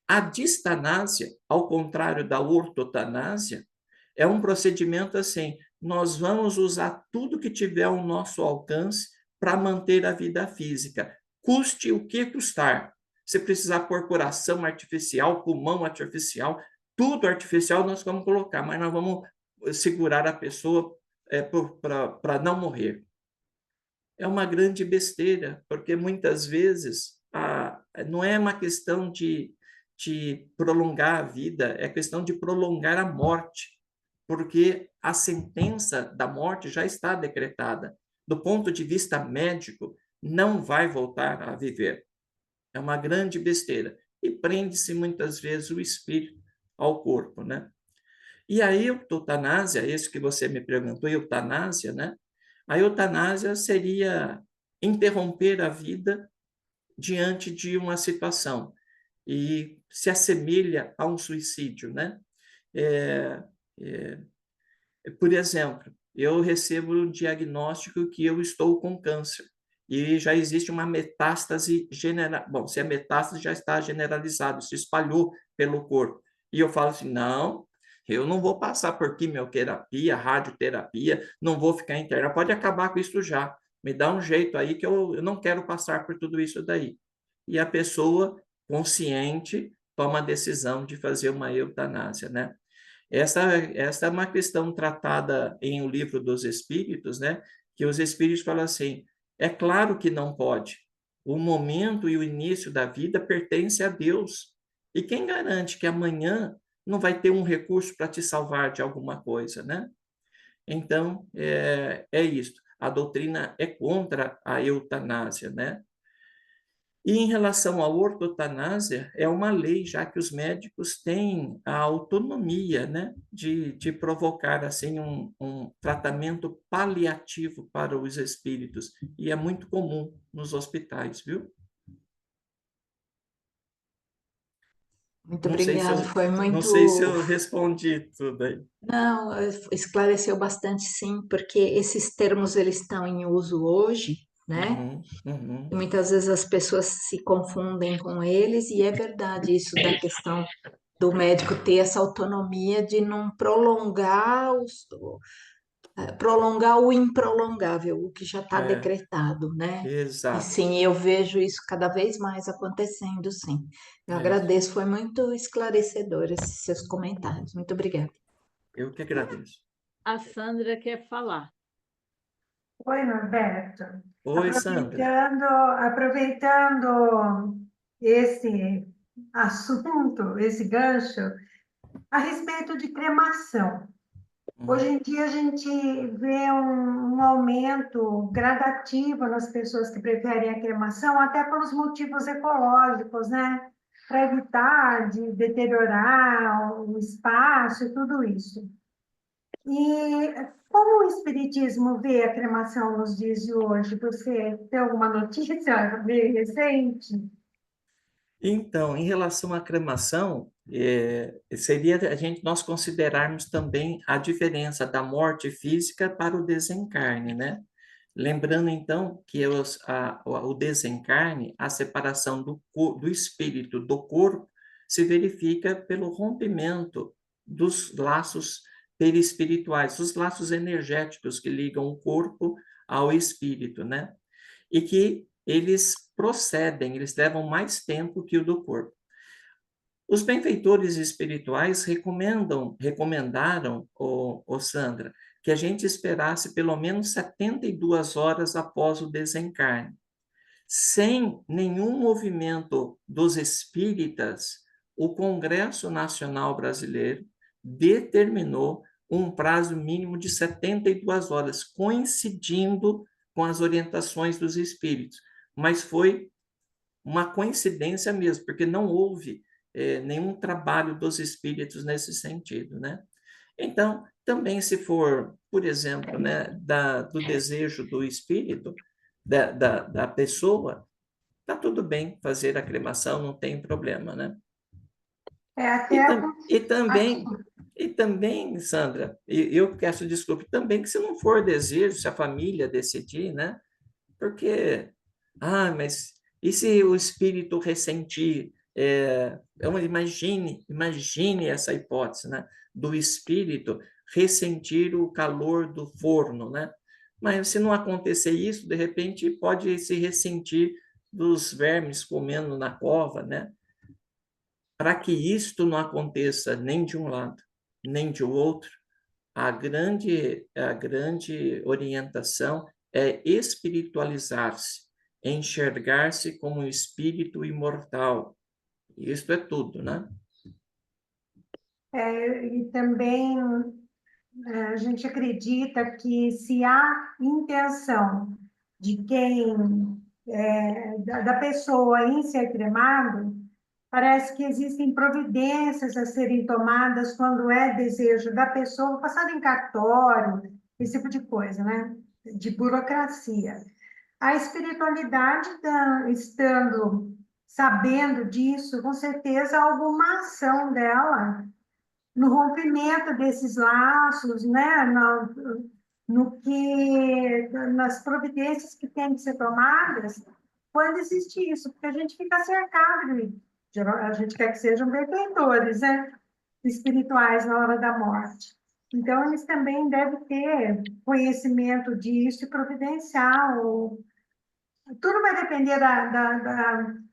Speaker 1: A distanásia, ao contrário da ortotanásia, é um procedimento assim, nós vamos usar tudo que tiver ao nosso alcance para manter a vida física, custe o que custar. Se precisar pôr coração artificial, pulmão artificial, tudo artificial nós vamos colocar, mas nós vamos segurar a pessoa para não morrer. É uma grande besteira, porque muitas vezes não é uma questão de prolongar a vida, é questão de prolongar a morte, porque a sentença da morte já está decretada. Do ponto de vista médico, não vai voltar a viver. É uma grande besteira. E prende-se muitas vezes o espírito ao corpo, né? E a eutanásia, esse que você me perguntou, eutanásia, né? A eutanásia seria interromper a vida diante de uma situação e se assemelha a um suicídio, né? Por exemplo, eu recebo um diagnóstico que eu estou com câncer e já existe uma metástase general. Bom, se é metástase, já está generalizado, se espalhou pelo corpo. E eu falo assim, não, eu não vou passar por quimioterapia, radioterapia, não vou ficar interna, pode acabar com isso já. Me dá um jeito aí que eu não quero passar por tudo isso daí. E a pessoa consciente toma a decisão de fazer uma eutanásia, né? Essa é uma questão tratada em O Livro dos Espíritos, né? Que os espíritos falam assim: é claro que não pode. O momento e o início da vida pertence a Deus. E quem garante que amanhã não vai ter um recurso para te salvar de alguma coisa, né? Então, é isso. A doutrina é contra a eutanásia, né? E em relação à ortotanásia, é uma lei, já que os médicos têm a autonomia, né, de provocar assim um tratamento paliativo para os espíritos. E é muito comum nos hospitais, viu?
Speaker 6: Muito obrigada, foi
Speaker 1: Não sei se
Speaker 6: muito.
Speaker 1: eu respondi tudo aí.
Speaker 6: Não, esclareceu bastante, sim, porque esses termos eles estão em uso hoje, né? E muitas vezes as pessoas se confundem com eles, e é verdade isso da questão do médico ter essa autonomia de não prolongar o improlongável, o que já está
Speaker 1: É,
Speaker 6: decretado, né? E
Speaker 1: exato.
Speaker 6: sim, eu vejo isso cada vez mais acontecendo, sim. Eu
Speaker 1: É isso.
Speaker 6: agradeço, foi muito esclarecedor esses seus comentários. Muito obrigada.
Speaker 1: Eu que agradeço.
Speaker 3: A Sandra quer falar.
Speaker 7: Oi, Norberto.
Speaker 1: Oi, Sandra.
Speaker 7: Aproveitando esse assunto, esse gancho, a respeito de cremação. Hoje
Speaker 1: Uhum.
Speaker 7: em dia a gente vê um aumento gradativo nas pessoas que preferem a cremação, até pelos motivos ecológicos, né? Para evitar de deteriorar o espaço e tudo isso. E como o Espiritismo vê a cremação nos dias de hoje? Você tem alguma notícia meio recente?
Speaker 1: Então, em relação à cremação, seria nós considerarmos também a diferença da morte física para o desencarne, né? Lembrando, então, que o desencarne, a separação do espírito do corpo, se verifica pelo rompimento dos laços perispirituais, os laços energéticos que ligam o corpo ao espírito, né? E que eles procedem, eles levam mais tempo que o do corpo. Os benfeitores espirituais recomendaram, Sandra, que a gente esperasse pelo menos 72 horas após o desencarne. Sem nenhum movimento dos espíritas, o Congresso Nacional Brasileiro determinou um prazo mínimo de 72 horas, coincidindo com as orientações dos espíritos. Mas foi uma coincidência mesmo, porque não houve nenhum trabalho dos espíritos nesse sentido, né? Então, também se for, por exemplo, né, do desejo do espírito, da pessoa, tá tudo bem fazer a cremação, não tem problema, né?
Speaker 7: É
Speaker 1: E,
Speaker 7: até
Speaker 1: tam, e também,
Speaker 7: aqui.
Speaker 1: e também, Sandra, eu peço desculpa, também que se não for desejo, se a família decidir, né? Porque, mas e se o espírito ressentir? Imagine essa hipótese, né? Do espírito ressentir o calor do forno, né? Mas se não acontecer isso, de repente pode se ressentir dos vermes comendo na cova, né? Para que isto não aconteça nem de um lado, nem de outro, a grande orientação é espiritualizar-se, enxergar-se como um espírito imortal. Isto é tudo, né?
Speaker 7: E também a gente acredita que se há intenção de da pessoa em ser cremado, parece que existem providências a serem tomadas quando é desejo da pessoa, passado em cartório, esse tipo de coisa, né? De burocracia. A espiritualidade, estando sabendo disso, com certeza alguma ação dela no rompimento desses laços, né? Nas providências que têm que ser tomadas, quando existe isso, porque a gente fica cercado a gente quer que sejam benfeitores, né? Espirituais na hora da morte. Então, eles também devem ter conhecimento disso e providenciar. Tudo vai depender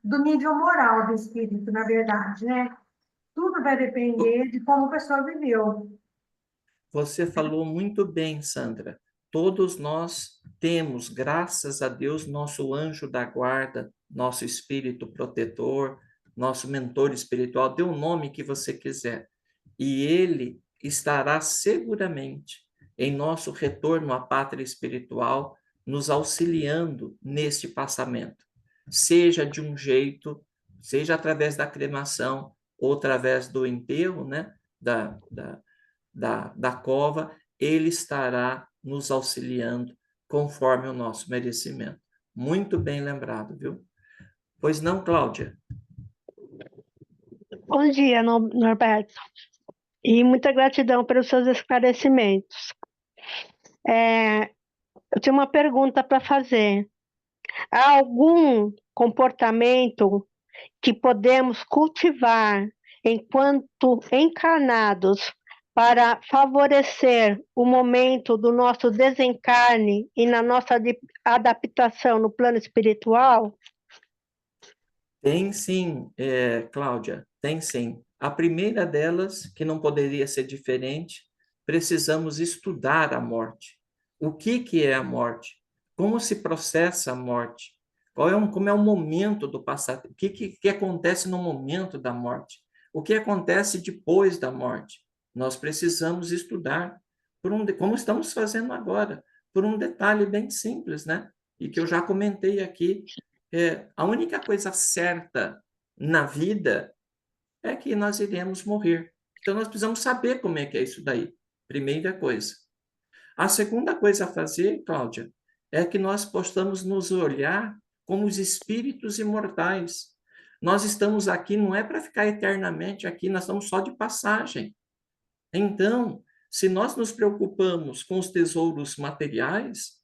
Speaker 7: do nível moral do espírito, na verdade, né? Tudo vai depender de como a pessoa viveu.
Speaker 1: Você falou muito bem, Sandra. Todos nós temos, graças a Deus, nosso anjo da guarda, nosso espírito protetor, nosso mentor espiritual, dê o nome que você quiser. E ele estará seguramente em nosso retorno à pátria espiritual, nos auxiliando neste passamento, seja de um jeito, seja através da cremação ou através do enterro, né, da cova, ele estará nos auxiliando conforme o nosso merecimento. Muito bem lembrado, viu? Pois não, Cláudia?
Speaker 8: Bom dia, Norberto, e muita gratidão pelos seus esclarecimentos. Eu tenho uma pergunta para fazer. Há algum comportamento que podemos cultivar enquanto encarnados, para favorecer o momento do nosso desencarne e na nossa adaptação no plano espiritual?
Speaker 1: Tem sim, Cláudia, tem sim. A primeira delas, que não poderia ser diferente, precisamos estudar a morte. O que é a morte? Como se processa a morte? Como é o momento do passado? O que acontece no momento da morte? O que acontece depois da morte? Nós precisamos estudar, como estamos fazendo agora, por um detalhe bem simples, né? E que eu já comentei aqui. A única coisa certa na vida é que nós iremos morrer. Então, nós precisamos saber como é que é isso daí. Primeira coisa. A segunda coisa a fazer, Cláudia, é que nós possamos nos olhar como os espíritos imortais. Nós estamos aqui, não é para ficar eternamente aqui, nós estamos só de passagem. Então, se nós nos preocupamos com os tesouros materiais,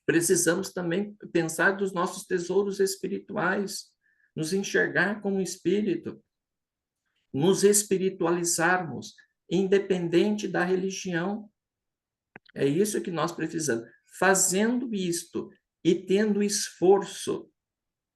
Speaker 1: precisamos também pensar dos nossos tesouros espirituais, nos enxergar como espírito, nos espiritualizarmos, independente da religião. É isso que nós precisamos. Fazendo isto e tendo esforço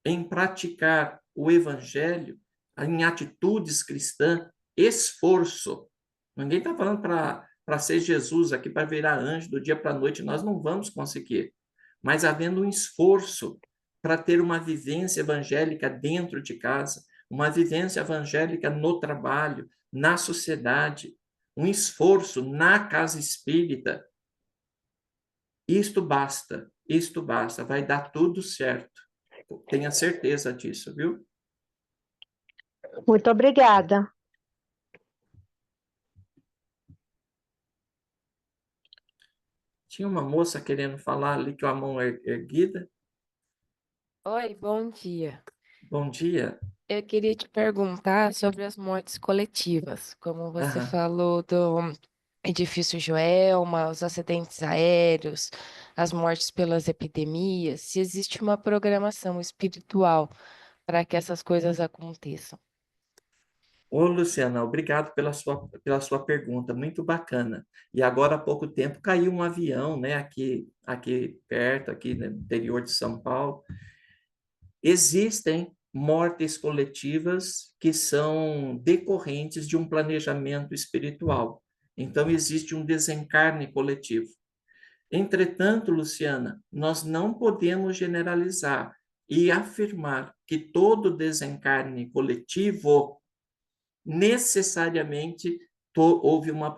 Speaker 1: em praticar o evangelho, em atitudes cristãs, esforço. Ninguém está falando para ser Jesus aqui, para virar anjo do dia para a noite, nós não vamos conseguir. Mas havendo um esforço para ter uma vivência evangélica dentro de casa, uma vivência evangélica no trabalho, na sociedade, um esforço na casa espírita, isto basta, vai dar tudo certo. Tenha certeza disso, viu?
Speaker 8: Muito obrigada.
Speaker 1: Tinha uma moça querendo falar ali com a mão erguida.
Speaker 9: Oi, bom dia.
Speaker 1: Bom dia.
Speaker 9: Eu queria te perguntar sobre as mortes coletivas, como você
Speaker 1: Aham.
Speaker 9: falou do edifício Joelma, os acidentes aéreos, as mortes pelas epidemias, se existe uma programação espiritual para que essas coisas aconteçam.
Speaker 1: Ô, Luciana, obrigado pela sua pergunta, muito bacana. E agora, há pouco tempo, caiu um avião, né, aqui perto, aqui no interior de São Paulo. Existem mortes coletivas que são decorrentes de um planejamento espiritual. Então, existe um desencarne coletivo. Entretanto, Luciana, nós não podemos generalizar e afirmar que todo desencarne coletivo necessariamente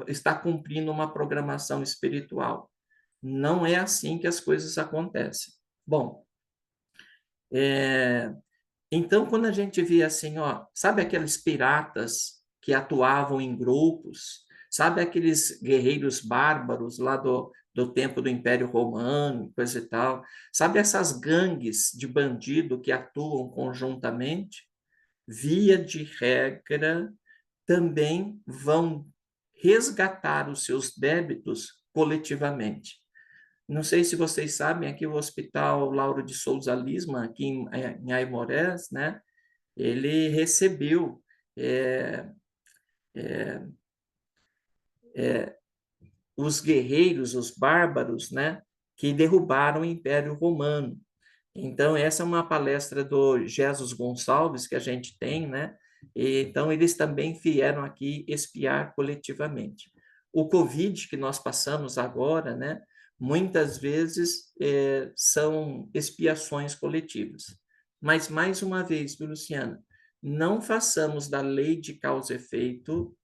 Speaker 1: está cumprindo uma programação espiritual. Não é assim que as coisas acontecem. Bom, então, quando a gente vê assim, ó, sabe aqueles piratas que atuavam em grupos, sabe aqueles guerreiros bárbaros lá do tempo do Império Romano, coisa e tal, sabe essas gangues de bandido que atuam conjuntamente? Via de regra, também vão resgatar os seus débitos coletivamente. Não sei se vocês sabem, aqui o Hospital Lauro de Souza Lisma, aqui em Aimorés, né? Ele recebeu os guerreiros, os bárbaros, né? Que derrubaram o Império Romano. Então, essa é uma palestra do Jesus Gonçalves que a gente tem, né? Então, eles também vieram aqui espiar coletivamente. O Covid que nós passamos agora, né? Muitas vezes são expiações coletivas. Mas, mais uma vez, viu, Luciana, não façamos da lei de causa e efeito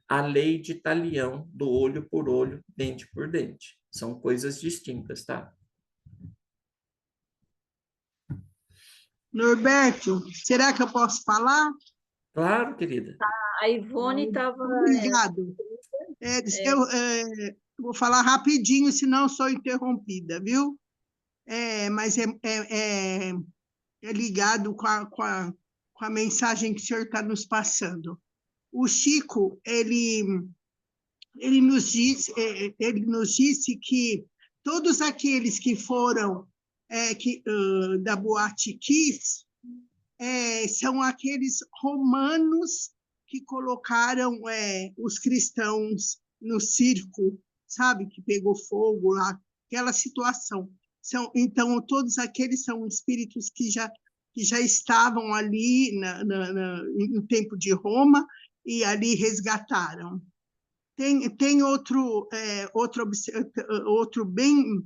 Speaker 1: a lei de talião, do olho por olho, dente por dente. São coisas distintas, tá?
Speaker 4: Norberto, será que eu posso falar?
Speaker 1: Claro, querida.
Speaker 3: A Ivone estava...
Speaker 4: Obrigado. Vou falar rapidinho, senão sou interrompida, viu? Mas é ligado com a mensagem que o senhor está nos passando. O Chico, ele nos disse que todos aqueles que foram da Boate Kiss são aqueles romanos que colocaram os cristãos no circo, sabe, que pegou fogo lá, aquela situação. Então, todos aqueles são espíritos que já estavam ali no tempo de Roma e ali resgataram. Tem outro bem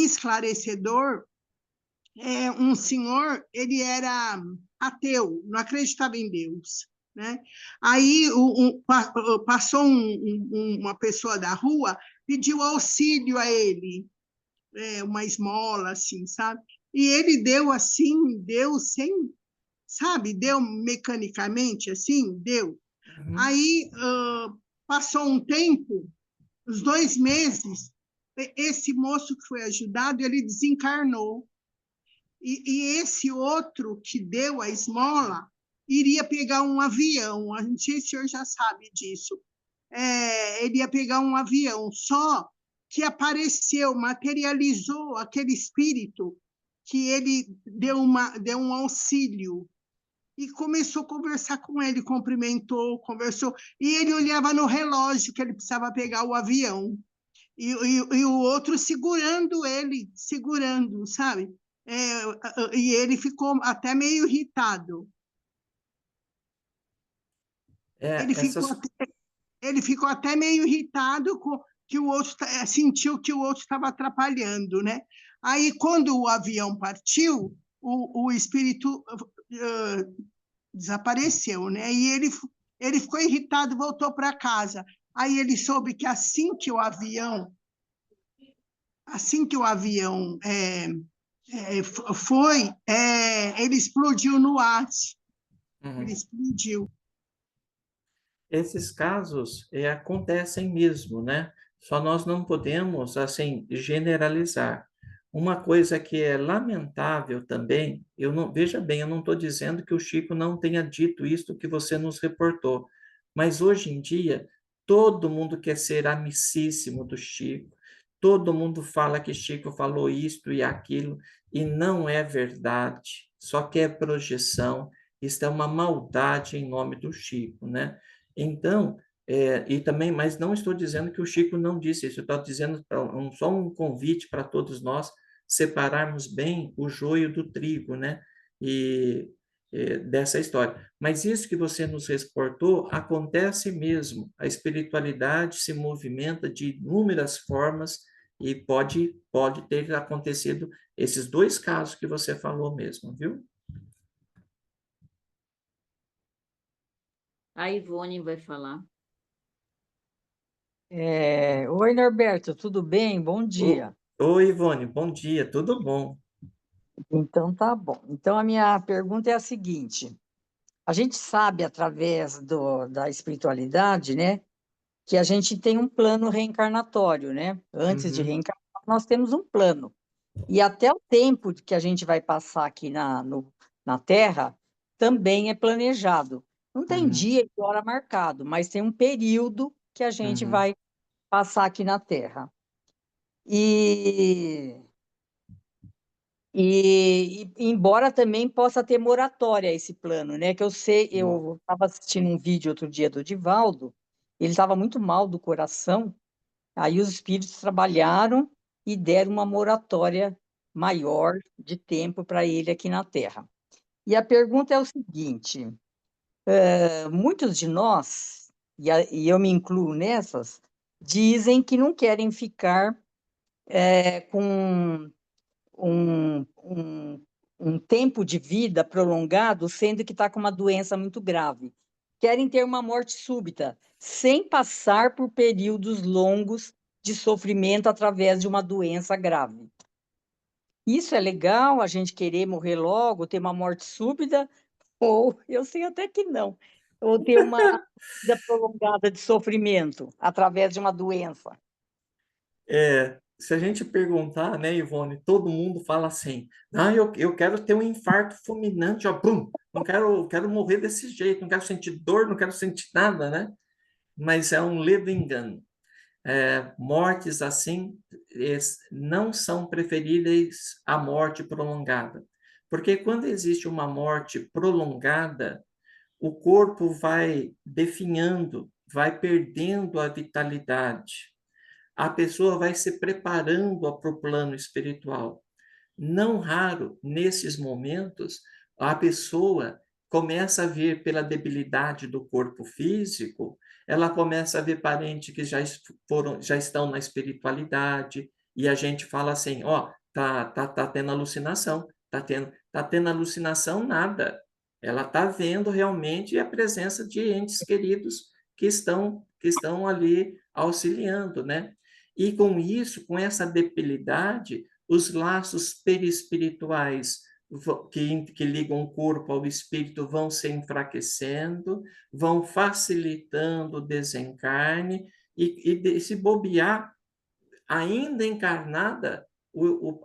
Speaker 4: esclarecedor. Um senhor, ele era ateu, não acreditava em Deus, né? Aí passou uma pessoa da rua, pediu auxílio a ele, uma esmola, assim, sabe? E ele deu assim, deu sem, sabe? Deu mecanicamente, assim, deu. Aí passou um tempo, uns 2 meses, esse moço que foi ajudado, ele desencarnou. E esse outro que deu a esmola iria pegar um avião, não sei se o senhor já sabe disso. Ele ia pegar um avião, só que apareceu, materializou aquele espírito que ele deu um auxílio e começou a conversar com ele, cumprimentou, conversou, e ele olhava no relógio que ele precisava pegar o avião, e o outro segurando ele, sabe? E ele ficou até meio irritado. Ele ficou até meio irritado que o outro sentiu que o outro estava atrapalhando, né? Aí, quando o avião partiu, o espírito desapareceu, né? E ele ficou irritado, voltou para casa. Aí ele soube que assim que o avião foi, ele explodiu no ar. Ele explodiu.
Speaker 1: Esses casos acontecem mesmo, né? Só nós não podemos, assim, generalizar. Uma coisa que é lamentável também, veja bem, eu não estou dizendo que o Chico não tenha dito isto que você nos reportou, mas hoje em dia todo mundo quer ser amicíssimo do Chico, todo mundo fala que Chico falou isto e aquilo, e não é verdade, só que é projeção, isso é uma maldade em nome do Chico, né? Então, e também, mas não estou dizendo que o Chico não disse isso, eu estou dizendo só um convite para todos nós separarmos bem o joio do trigo, né? Dessa história. Mas isso que você nos reportou acontece mesmo. A espiritualidade se movimenta de inúmeras formas e pode ter acontecido esses 2 casos que você falou mesmo, viu?
Speaker 3: A Ivone vai falar.
Speaker 10: Oi, Norberto, tudo bem? Bom dia.
Speaker 1: Oi, Ivone, bom dia, tudo bom?
Speaker 10: Então, tá bom. Então, a minha pergunta é a seguinte: a gente sabe, através da espiritualidade, né, que a gente tem um plano reencarnatório, né? Antes de reencarnar, nós temos um plano. E até o tempo que a gente vai passar aqui na Terra também é planejado. Não tem dia e hora marcado, mas tem um período que a gente vai passar aqui na Terra. E embora também possa ter moratória esse plano, né? Que eu sei, eu estava assistindo um vídeo outro dia do Divaldo, ele estava muito mal do coração, aí os espíritos trabalharam e deram uma moratória maior de tempo para ele aqui na Terra. E a pergunta é o seguinte: muitos de nós, e eu me incluo nessas, dizem que não querem ficar com um tempo de vida prolongado, sendo que está com uma doença muito grave. Querem ter uma morte súbita, sem passar por períodos longos de sofrimento através de uma doença grave. Isso é legal, a gente querer morrer logo, ter uma morte súbita, ou eu sei até que não, ou ter uma vida prolongada de sofrimento através de uma doença.
Speaker 1: Se a gente perguntar, né, Ivone, todo mundo fala assim, eu quero ter um infarto fulminante, ó, pum, não quero morrer desse jeito, não quero sentir dor, não quero sentir nada, né? Mas é um ledo engano. Mortes assim não são preferíveis à morte prolongada, porque quando existe uma morte prolongada, o corpo vai definhando, vai perdendo a vitalidade. A pessoa vai se preparando para o plano espiritual. Não raro, nesses momentos, a pessoa começa a ver pela debilidade do corpo físico, ela começa a ver parentes que já estão na espiritualidade, e a gente fala assim, ó, tá tendo alucinação, tá tendo alucinação nada. Ela está vendo realmente a presença de entes queridos que estão ali auxiliando, né? E com isso, com essa debilidade, os laços perispirituais que ligam o corpo ao espírito vão se enfraquecendo, vão facilitando o desencarne, e se bobear, ainda encarnada,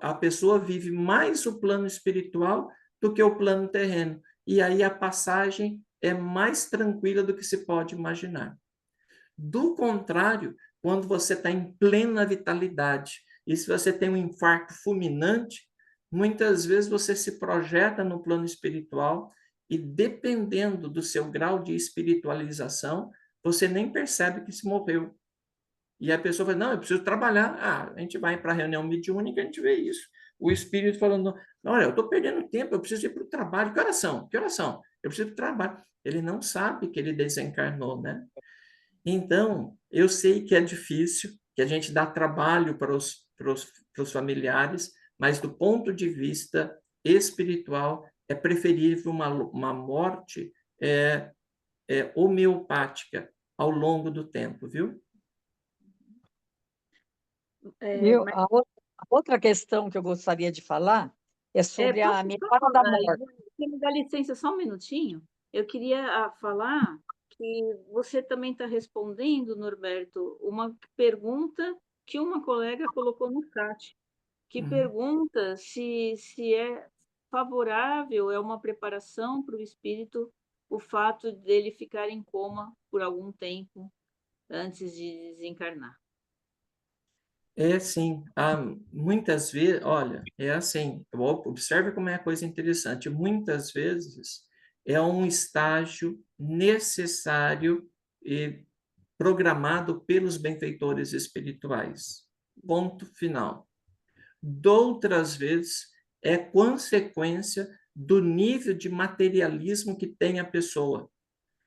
Speaker 1: a pessoa vive mais o plano espiritual do que o plano terreno. E aí a passagem é mais tranquila do que se pode imaginar. Do contrário, quando você está em plena vitalidade, e se você tem um infarto fulminante, muitas vezes você se projeta no plano espiritual e, dependendo do seu grau de espiritualização, você nem percebe que se morreu. E a pessoa fala, não, eu preciso trabalhar. Ah, a gente vai para a reunião mediúnica, a gente vê isso. O espírito falando, olha, eu estou perdendo tempo, eu preciso ir para o trabalho. Que horas são? Que horas são? Eu preciso do trabalho. Ele não sabe que ele desencarnou, né? Então, eu sei que é difícil, que a gente dá trabalho para os familiares, mas do ponto de vista espiritual, é preferível uma morte homeopática ao longo do tempo, viu?
Speaker 10: Viu? A outra questão que eu gostaria de falar é sobre a melhora da morte.
Speaker 3: Você me dá licença só um minutinho? Eu queria falar que você também está respondendo, Norberto, uma pergunta que uma colega colocou no chat, que pergunta se é favorável, é uma preparação para o espírito o fato dele ficar em coma por algum tempo antes de desencarnar.
Speaker 1: É sim, muitas vezes, olha, é assim, observe como é a coisa interessante, muitas vezes é um estágio necessário e programado pelos benfeitores espirituais, ponto final. Doutras vezes é consequência do nível de materialismo que tem a pessoa.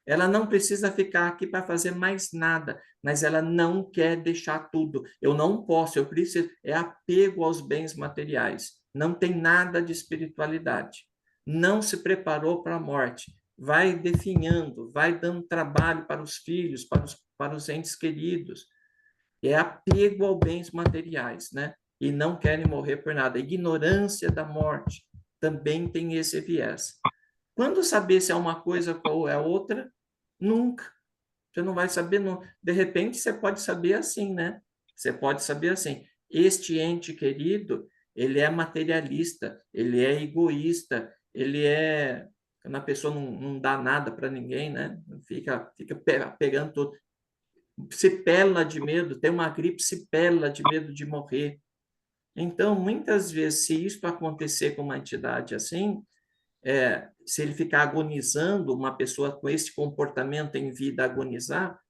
Speaker 1: Ela não precisa ficar aqui para fazer mais nada, mas ela não quer deixar tudo. Eu não posso, eu preciso. É apego aos bens materiais. Não tem nada de espiritualidade. Não se preparou para a morte. Vai definhando, vai dando trabalho para os filhos, para os entes queridos. É apego aos bens materiais, né? E não querem morrer por nada. A ignorância da morte também tem esse viés. Quando saber se é uma coisa ou é outra? Nunca. Você não vai saber. Não. De repente, você pode saber assim, né? Você pode saber assim. Este ente querido, ele é materialista, ele é egoísta, ele é... Quando a pessoa não dá nada para ninguém, né? Fica pegando tudo. Se pela de medo, tem uma gripe, se pela de medo de morrer. Então, muitas vezes, se isso acontecer com uma entidade assim, se ele ficar agonizando, uma pessoa com esse comportamento em vida agonizar,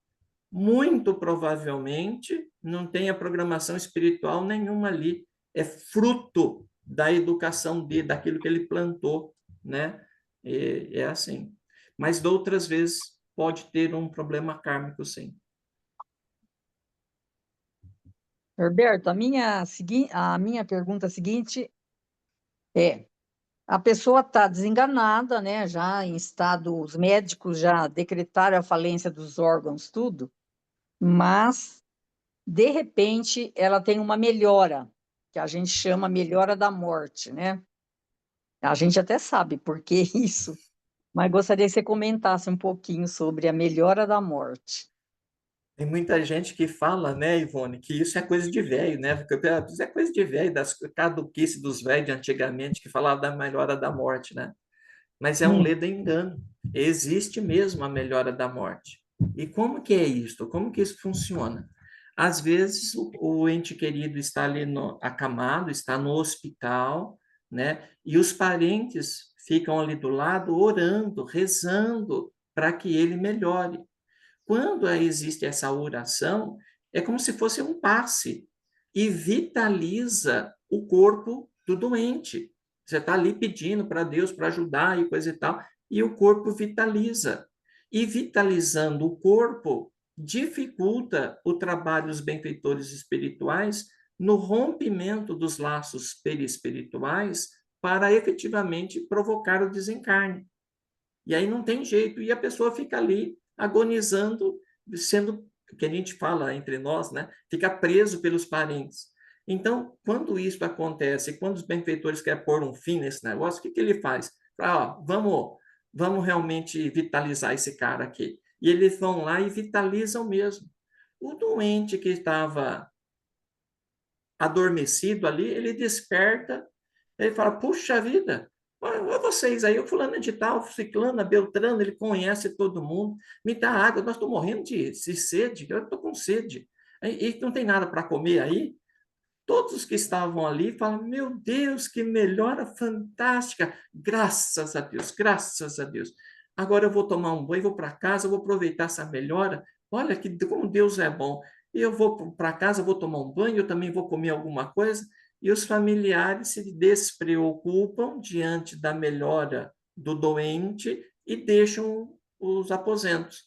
Speaker 1: muito provavelmente não tem a programação espiritual nenhuma ali. É fruto da educação dele, daquilo que ele plantou, né? É assim. Mas, de outras vezes, pode ter um problema kármico, sim.
Speaker 10: Roberto, a minha pergunta seguinte é: a pessoa está desenganada, né? Já em estado, os médicos já decretaram a falência dos órgãos, tudo, mas de repente ela tem uma melhora, que a gente chama melhora da morte, né? A gente até sabe por que isso, mas gostaria que você comentasse um pouquinho sobre a melhora da morte.
Speaker 1: Tem muita gente que fala, né, Ivone, que isso é coisa de velho, né? Porque isso é coisa de velho, das caduquice dos velhos de antigamente, que falavam da melhora da morte, né? Mas é um ledo engano. Existe mesmo a melhora da morte. E como que é isso? Como que isso funciona? Às vezes, o ente querido está ali acamado, está no hospital, né? E os parentes ficam ali do lado orando, rezando para que ele melhore. Quando existe essa oração, é como se fosse um passe e vitaliza o corpo do doente. Você está ali pedindo para Deus para ajudar e coisa e tal, e o corpo vitaliza. E vitalizando o corpo, dificulta o trabalho dos benfeitores espirituais no rompimento dos laços perispirituais para efetivamente provocar o desencarne. E aí não tem jeito, e a pessoa fica ali agonizando, sendo, que a gente fala entre nós, né? Fica preso pelos parentes. Então, quando isso acontece, quando os benfeitores querem pôr um fim nesse negócio, o que ele faz? Fala, vamos realmente vitalizar esse cara aqui. E eles vão lá e vitalizam mesmo. O doente que estava adormecido ali, ele desperta, ele fala, puxa vida, olha vocês aí, o fulano de tal, ciclano, beltrano, ele conhece todo mundo, me dá água, nós estamos morrendo de sede, eu estou com sede, e não tem nada para comer aí? Todos os que estavam ali falam, meu Deus, que melhora fantástica, graças a Deus, graças a Deus. Agora eu vou tomar um banho, vou para casa, vou aproveitar essa melhora, olha que como Deus é bom. E eu vou para casa, vou tomar um banho, eu também vou comer alguma coisa, e os familiares se despreocupam diante da melhora do doente e deixam os aposentos.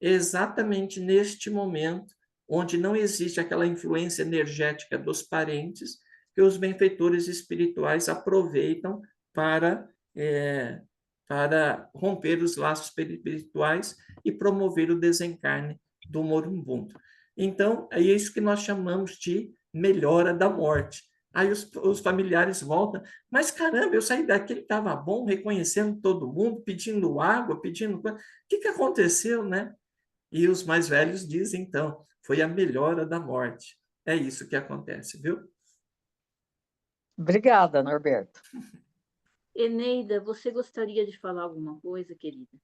Speaker 1: Exatamente neste momento, onde não existe aquela influência energética dos parentes, que os benfeitores espirituais aproveitam para romper os laços espirituais e promover o desencarne do moribundo. Então, é isso que nós chamamos de melhora da morte. Aí os familiares voltam, mas caramba, eu saí daqui, ele estava bom, reconhecendo todo mundo, pedindo água, pedindo... O que aconteceu, né? E os mais velhos dizem, então, foi a melhora da morte. É isso que acontece, viu?
Speaker 10: Obrigada, Norberto.
Speaker 3: Eneida, você gostaria de falar alguma coisa, querida?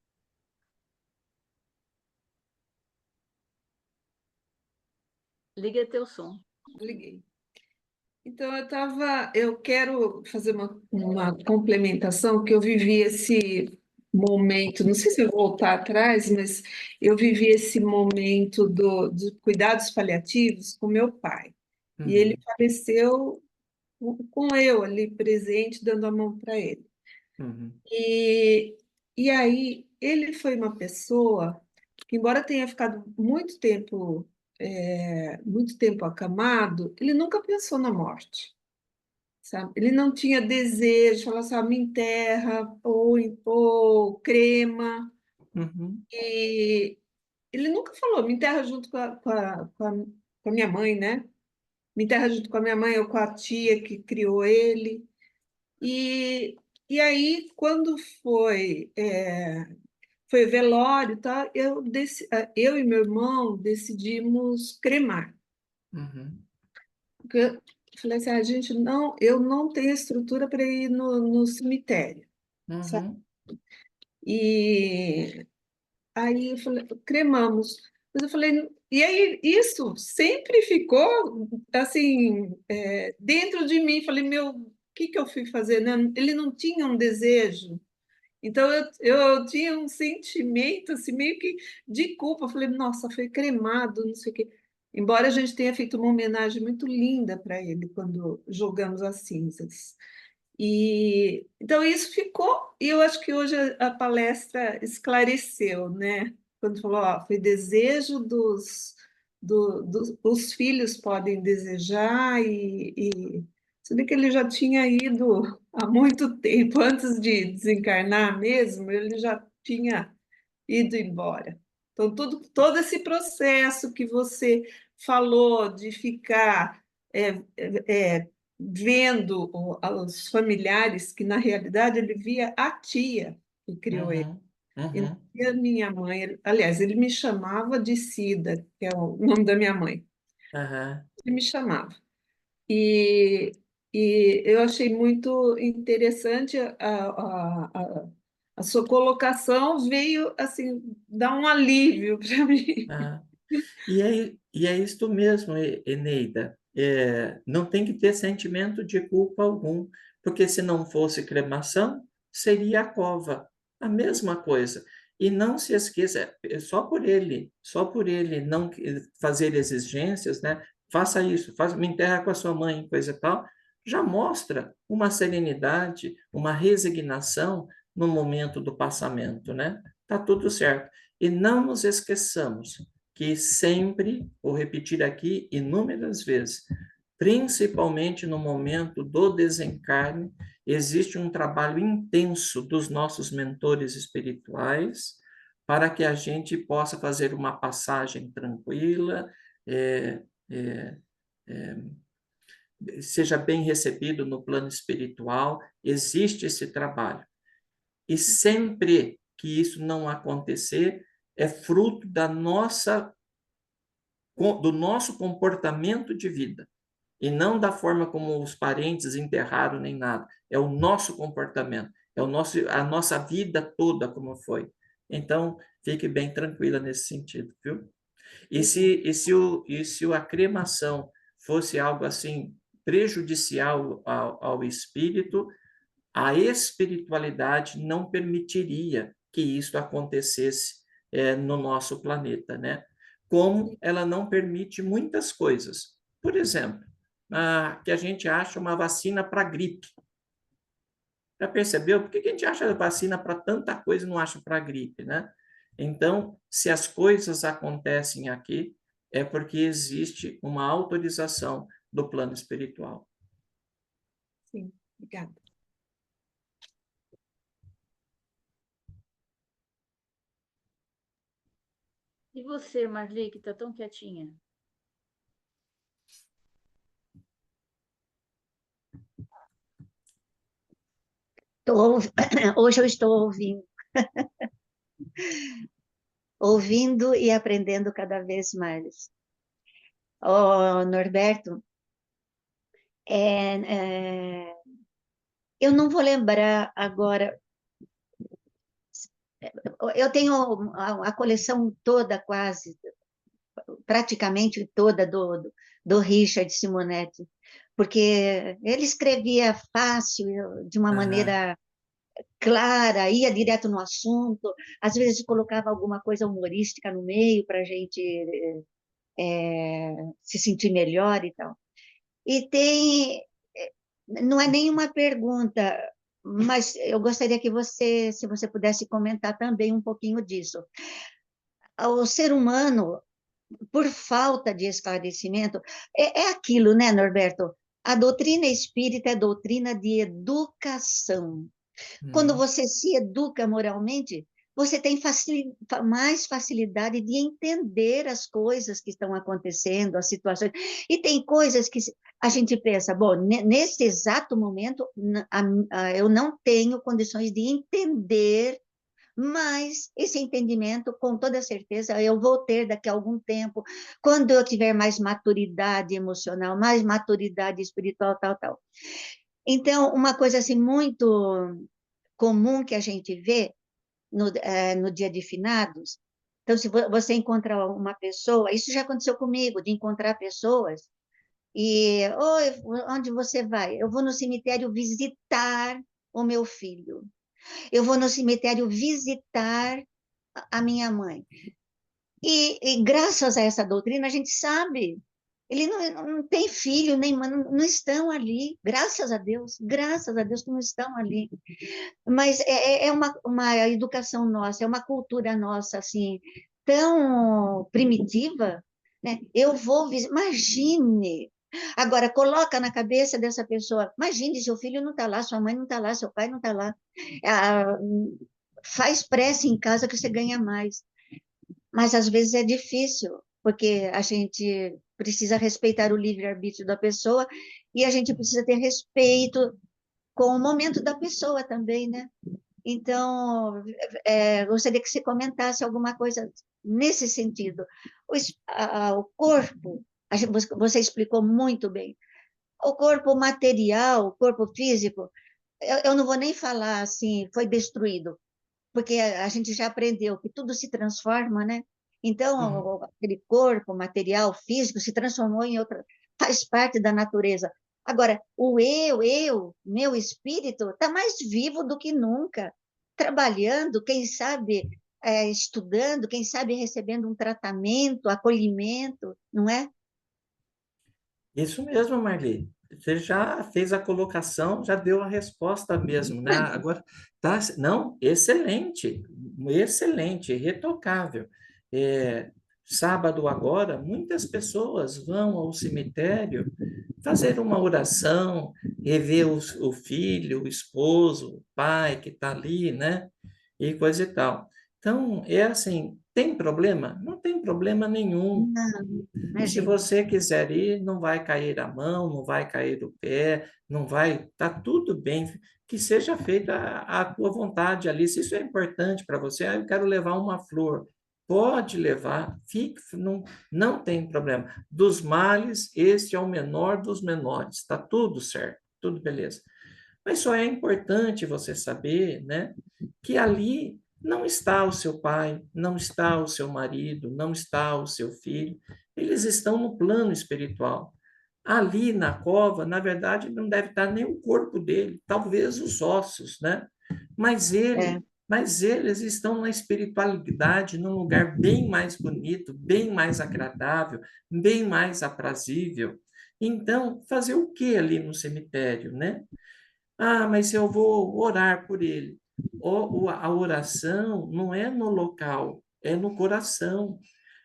Speaker 3: Liga teu som.
Speaker 11: Liguei. Então, eu quero fazer uma complementação, que eu vivi esse momento, não sei se eu vou voltar atrás, mas eu vivi esse momento de cuidados paliativos com meu pai. E ele faleceu com eu ali presente, dando a mão para ele. E aí, ele foi uma pessoa que, embora tenha ficado muito tempo acamado, ele nunca pensou na morte, sabe? Ele não tinha desejo, falava assim, me enterra, ou crema. E ele nunca falou, me enterra junto com a minha mãe, né? Me enterra junto com a minha mãe ou com a tia que criou ele. E aí, quando foi velório, tá? Eu e meu irmão decidimos cremar. Porque eu falei assim, eu não tenho estrutura para ir no cemitério, sabe? E aí eu falei, cremamos. Mas eu falei, e aí isso sempre ficou assim dentro de mim. Falei, o que eu fui fazer, né? Ele não tinha um desejo. Então, eu tinha um sentimento assim, meio que de culpa. Eu falei, nossa, foi cremado, não sei o quê. Embora a gente tenha feito uma homenagem muito linda para ele quando jogamos as cinzas. Então, isso ficou, e eu acho que hoje a palestra esclareceu, né? Quando falou, foi desejo os filhos podem desejar, se bem que ele já tinha ido há muito tempo, antes de desencarnar mesmo, ele já tinha ido embora. Então, todo esse processo que você falou de ficar vendo os familiares, que na realidade ele via a tia que criou ele. E a minha mãe, aliás, ele me chamava de Cida, que é o nome da minha mãe. Ele me chamava. E eu achei muito interessante a sua colocação, veio assim dar um alívio para mim.
Speaker 1: E é isto mesmo, Eneida. Não tem que ter sentimento de culpa algum, porque se não fosse cremação, seria a cova. A mesma coisa. E não se esqueça, só por ele não fazer exigências, né? Faça isso, me enterra com a sua mãe, coisa e tal, já mostra uma serenidade, uma resignação no momento do passamento, né? Tá tudo certo. E não nos esqueçamos que sempre, vou repetir aqui inúmeras vezes, principalmente no momento do desencarne, existe um trabalho intenso dos nossos mentores espirituais para que a gente possa fazer uma passagem tranquila, é, é, é, seja bem recebido no plano espiritual. Existe esse trabalho. E sempre que isso não acontecer, é fruto do nosso comportamento de vida, e não da forma como os parentes enterraram nem nada. É o nosso comportamento, a nossa vida toda como foi. Então, fique bem tranquila nesse sentido, viu? E se a cremação fosse algo assim prejudicial ao espírito, a espiritualidade não permitiria que isso acontecesse no nosso planeta, né? Como ela não permite muitas coisas. Por exemplo, que a gente acha uma vacina para gripe. Já percebeu? Por que a gente acha vacina para tanta coisa e não acha para gripe, né? Então, se as coisas acontecem aqui, é porque existe uma autorização do plano espiritual.
Speaker 11: Sim, obrigada.
Speaker 3: E você, Marli, que está tão quietinha?
Speaker 12: Hoje eu estou ouvindo. Ouvindo e aprendendo cada vez mais. Norberto, eu não vou lembrar agora. Eu tenho a coleção toda, quase, praticamente toda, do Richard Simonetti, porque ele escrevia fácil, de uma maneira clara, ia direto no assunto, às vezes colocava alguma coisa humorística no meio para a gente se sentir melhor e tal. E não é nenhuma pergunta, mas eu gostaria que você, se você pudesse comentar também um pouquinho disso. O ser humano, por falta de esclarecimento, é aquilo, né, Norberto? A doutrina espírita é doutrina de educação. Quando você se educa moralmente, você tem mais facilidade de entender as coisas que estão acontecendo, as situações. E tem coisas que a gente pensa, bom, nesse exato momento, eu não tenho condições de entender, mas esse entendimento, com toda certeza, eu vou ter daqui a algum tempo, quando eu tiver mais maturidade emocional, mais maturidade espiritual, tal, tal. Então, uma coisa assim muito comum que a gente vê no dia de finados, então, se você encontra uma pessoa, isso já aconteceu comigo, de encontrar pessoas, e, oi, onde você vai? Eu vou no cemitério visitar o meu filho. Eu vou no cemitério visitar a minha mãe. E graças a essa doutrina, a gente sabe, ele não tem filho, nem mãe, não estão ali, graças a Deus que não estão ali. Mas é uma educação nossa, é uma cultura nossa, assim, tão primitiva, né? Eu vou imagine. Agora, coloca na cabeça dessa pessoa, imagine, seu filho não está lá, sua mãe não está lá, seu pai não está lá. Faz prece em casa que você ganha mais. Mas, às vezes, é difícil, porque a gente precisa respeitar o livre-arbítrio da pessoa e a gente precisa ter respeito com o momento da pessoa também, né? Então, gostaria que você comentasse alguma coisa nesse sentido. O corpo, você explicou muito bem, o corpo material, o corpo físico, eu não vou nem falar assim, foi destruído, porque a gente já aprendeu que tudo se transforma, né? Então, aquele corpo material, físico, se transformou em outra, faz parte da natureza. Agora, meu espírito, está mais vivo do que nunca, trabalhando, quem sabe, estudando, quem sabe recebendo um tratamento, acolhimento, não é?
Speaker 1: Isso mesmo, Marli. Você já fez a colocação, já deu a resposta mesmo, né? Agora, tá, não, excelente, excelente, irretocável. Sábado agora, muitas pessoas vão ao cemitério fazer uma oração, rever o filho, o esposo, o pai que está ali, né? E coisa e tal. Então, é assim, tem problema? Não tem problema nenhum.
Speaker 12: Não,
Speaker 1: Se
Speaker 12: imagina.
Speaker 1: você quiser ir, não vai cair a mão, não vai cair o pé, não vai, tá tudo bem, que seja feita a tua vontade ali. Se isso é importante para você, eu quero levar uma flor. Pode levar, fique, não tem problema. Dos males, este é o menor dos menores. Está tudo certo, tudo beleza. Mas só é importante você saber, né, que ali não está o seu pai, não está o seu marido, não está o seu filho. Eles estão no plano espiritual. Ali na cova, na verdade, não deve estar nem o corpo dele, talvez os ossos, né? Mas mas eles estão na espiritualidade, num lugar bem mais bonito, bem mais agradável, bem mais aprazível. Então, fazer o que ali no cemitério, né? Ah, mas eu vou orar por ele. A oração não é no local, é no coração.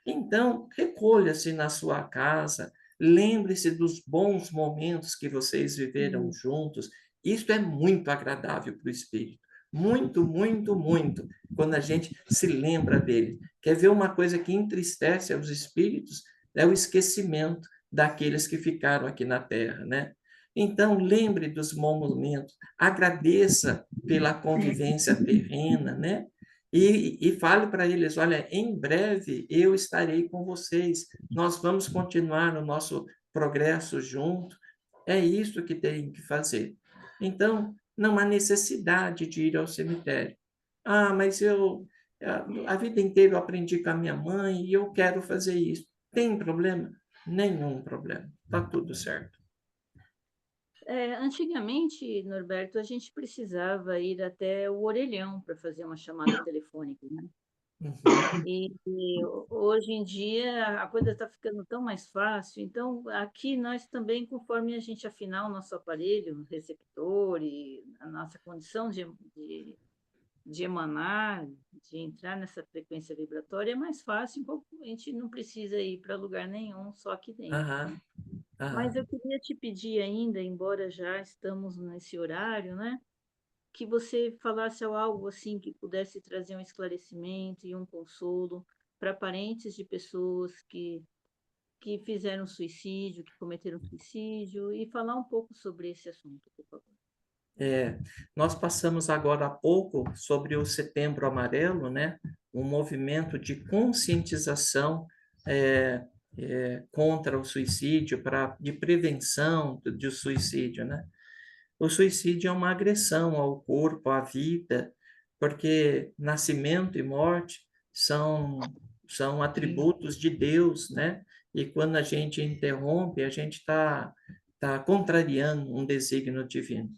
Speaker 1: Então, recolha-se na sua casa, lembre-se dos bons momentos que vocês viveram juntos. Isso é muito agradável para o espírito. Muito, muito, muito. Quando a gente se lembra dele. Quer ver uma coisa que entristece os espíritos? É o esquecimento daqueles que ficaram aqui na Terra, né? Então, lembre dos bons momentos, agradeça pela convivência terrena, né? E fale para eles: olha, em breve eu estarei com vocês, nós vamos continuar o nosso progresso junto. É isso que tem que fazer. Então, não há necessidade de ir ao cemitério. Ah, mas a vida inteira eu aprendi com a minha mãe e eu quero fazer isso. Tem problema? Nenhum problema. Está tudo certo.
Speaker 3: Antigamente, Norberto, a gente precisava ir até o orelhão para fazer uma chamada telefônica, né? E hoje em dia a coisa está ficando tão mais fácil. Então, aqui nós também, conforme a gente afinar o nosso aparelho, receptor e a nossa condição de emanar, de entrar nessa frequência vibratória, é mais fácil, a gente não precisa ir para lugar nenhum, só aqui dentro. Né? Mas eu queria te pedir ainda, embora já estamos nesse horário, né, que você falasse algo assim que pudesse trazer um esclarecimento e um consolo para parentes de pessoas que fizeram suicídio, que cometeram suicídio, e falar um pouco sobre esse assunto, por favor.
Speaker 1: Nós passamos agora há pouco sobre o Setembro Amarelo, né? Um movimento de conscientização contra o suicídio, de prevenção do suicídio, né? O suicídio é uma agressão ao corpo, à vida, porque nascimento e morte são atributos de Deus, né? E quando a gente interrompe, a gente está contrariando um desígnio divino.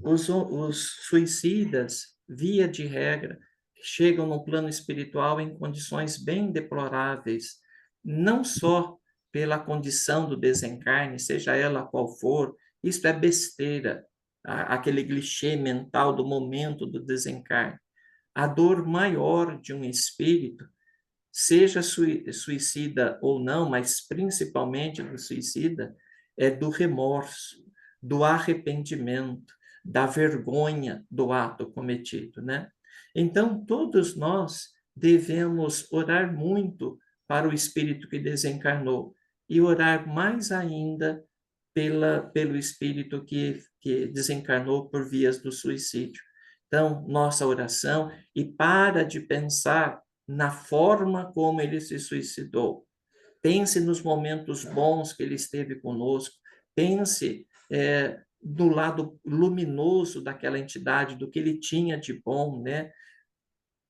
Speaker 1: Os suicidas, via de regra, chegam no plano espiritual em condições bem deploráveis, não só pela condição do desencarne, seja ela qual for, isso é besteira, aquele clichê mental do momento do desencarne. A dor maior de um espírito, seja suicida ou não, mas principalmente do suicida, é do remorso, do arrependimento, da vergonha do ato cometido, né? Então, todos nós devemos orar muito para o espírito que desencarnou e orar mais ainda pelo espírito que desencarnou por vias do suicídio. Então, nossa oração, e para de pensar na forma como ele se suicidou. Pense nos momentos bons que ele esteve conosco, pense do lado luminoso daquela entidade, do que ele tinha de bom, né?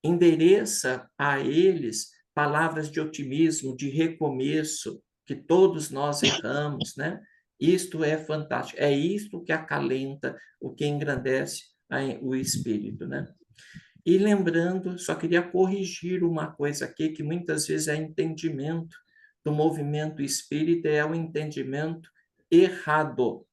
Speaker 1: Endereça a eles palavras de otimismo, de recomeço, que todos nós erramos, né? Isto é fantástico, é isto que acalenta, o que engrandece o espírito, né? E lembrando, só queria corrigir uma coisa aqui, que muitas vezes é entendimento do movimento espírita, é o entendimento errado.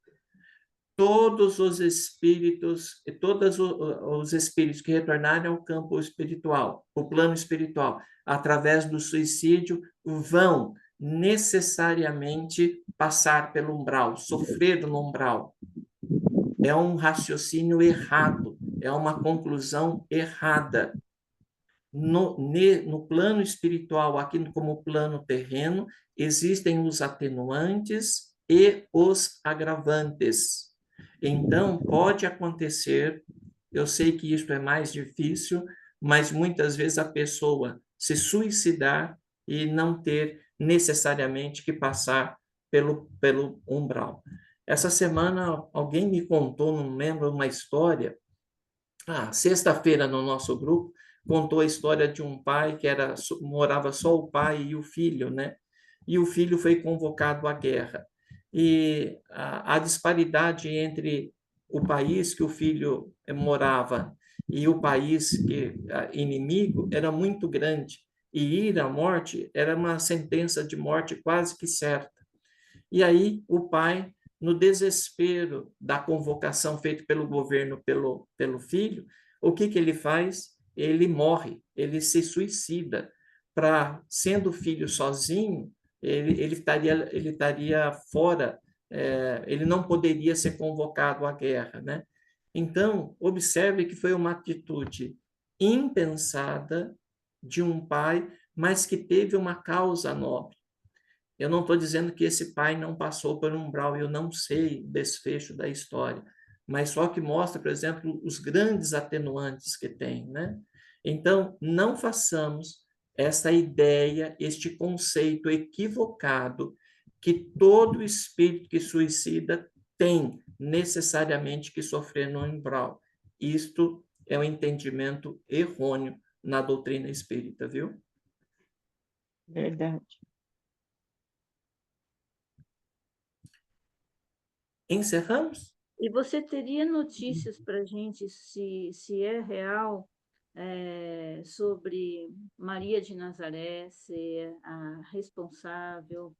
Speaker 1: Todos os espíritos, todos os espíritos que retornarem ao campo espiritual, o plano espiritual, através do suicídio, vão necessariamente passar pelo umbral, sofrer no umbral. É um raciocínio errado, é uma conclusão errada. No plano espiritual, aqui como plano terreno, existem os atenuantes e os agravantes. Então, pode acontecer, eu sei que isso é mais difícil, mas muitas vezes a pessoa se suicidar e não ter necessariamente que passar pelo umbral. Essa semana, alguém me contou, não lembro, uma história. Sexta-feira, no nosso grupo, contou a história de um pai que morava só o pai e o filho, né? E o filho foi convocado à guerra. E a disparidade entre o país que o filho morava e o país inimigo era muito grande. E ir à morte era uma sentença de morte quase que certa. E aí o pai, no desespero da convocação feita pelo governo pelo filho, o que ele faz? Ele morre, ele se suicida. Sendo filho sozinho, ele estaria fora, ele não poderia ser convocado à guerra, né? Então, observe que foi uma atitude impensada de um pai, mas que teve uma causa nobre. Eu não estou dizendo que esse pai não passou por um umbral, eu não sei o desfecho da história, mas só que mostra, por exemplo, os grandes atenuantes que tem, né? Então, não façamos essa ideia, este conceito equivocado que todo espírito que suicida tem necessariamente que sofrer no umbral. Isto é um entendimento errôneo na doutrina espírita, viu?
Speaker 10: Verdade.
Speaker 1: Encerramos?
Speaker 3: E você teria notícias para a gente se é real sobre Maria de Nazaré ser a responsável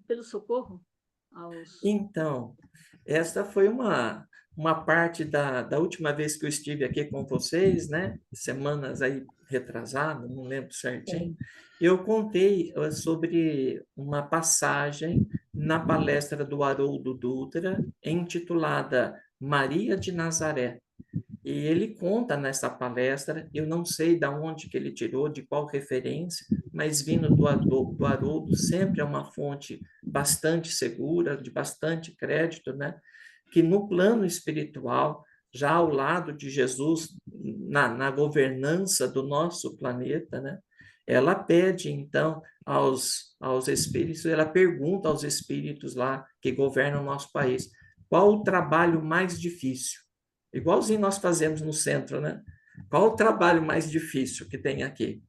Speaker 3: pelo socorro aos...
Speaker 1: Então, esta foi uma parte da última vez que eu estive aqui com vocês, né? Semanas aí retrasadas, não lembro certinho. Eu contei sobre uma passagem na palestra do Haroldo Dutra, intitulada Maria de Nazaré. E ele conta nessa palestra, eu não sei de onde que ele tirou, de qual referência, mas vindo do Haroldo, sempre é uma fonte bastante segura, de bastante crédito, né? Que no plano espiritual, já ao lado de Jesus, na governança do nosso planeta, né? Ela pede, então, aos espíritos, ela pergunta aos espíritos lá que governam o nosso país, qual o trabalho mais difícil? Igualzinho nós fazemos no centro, né? Qual o trabalho mais difícil que tem aqui?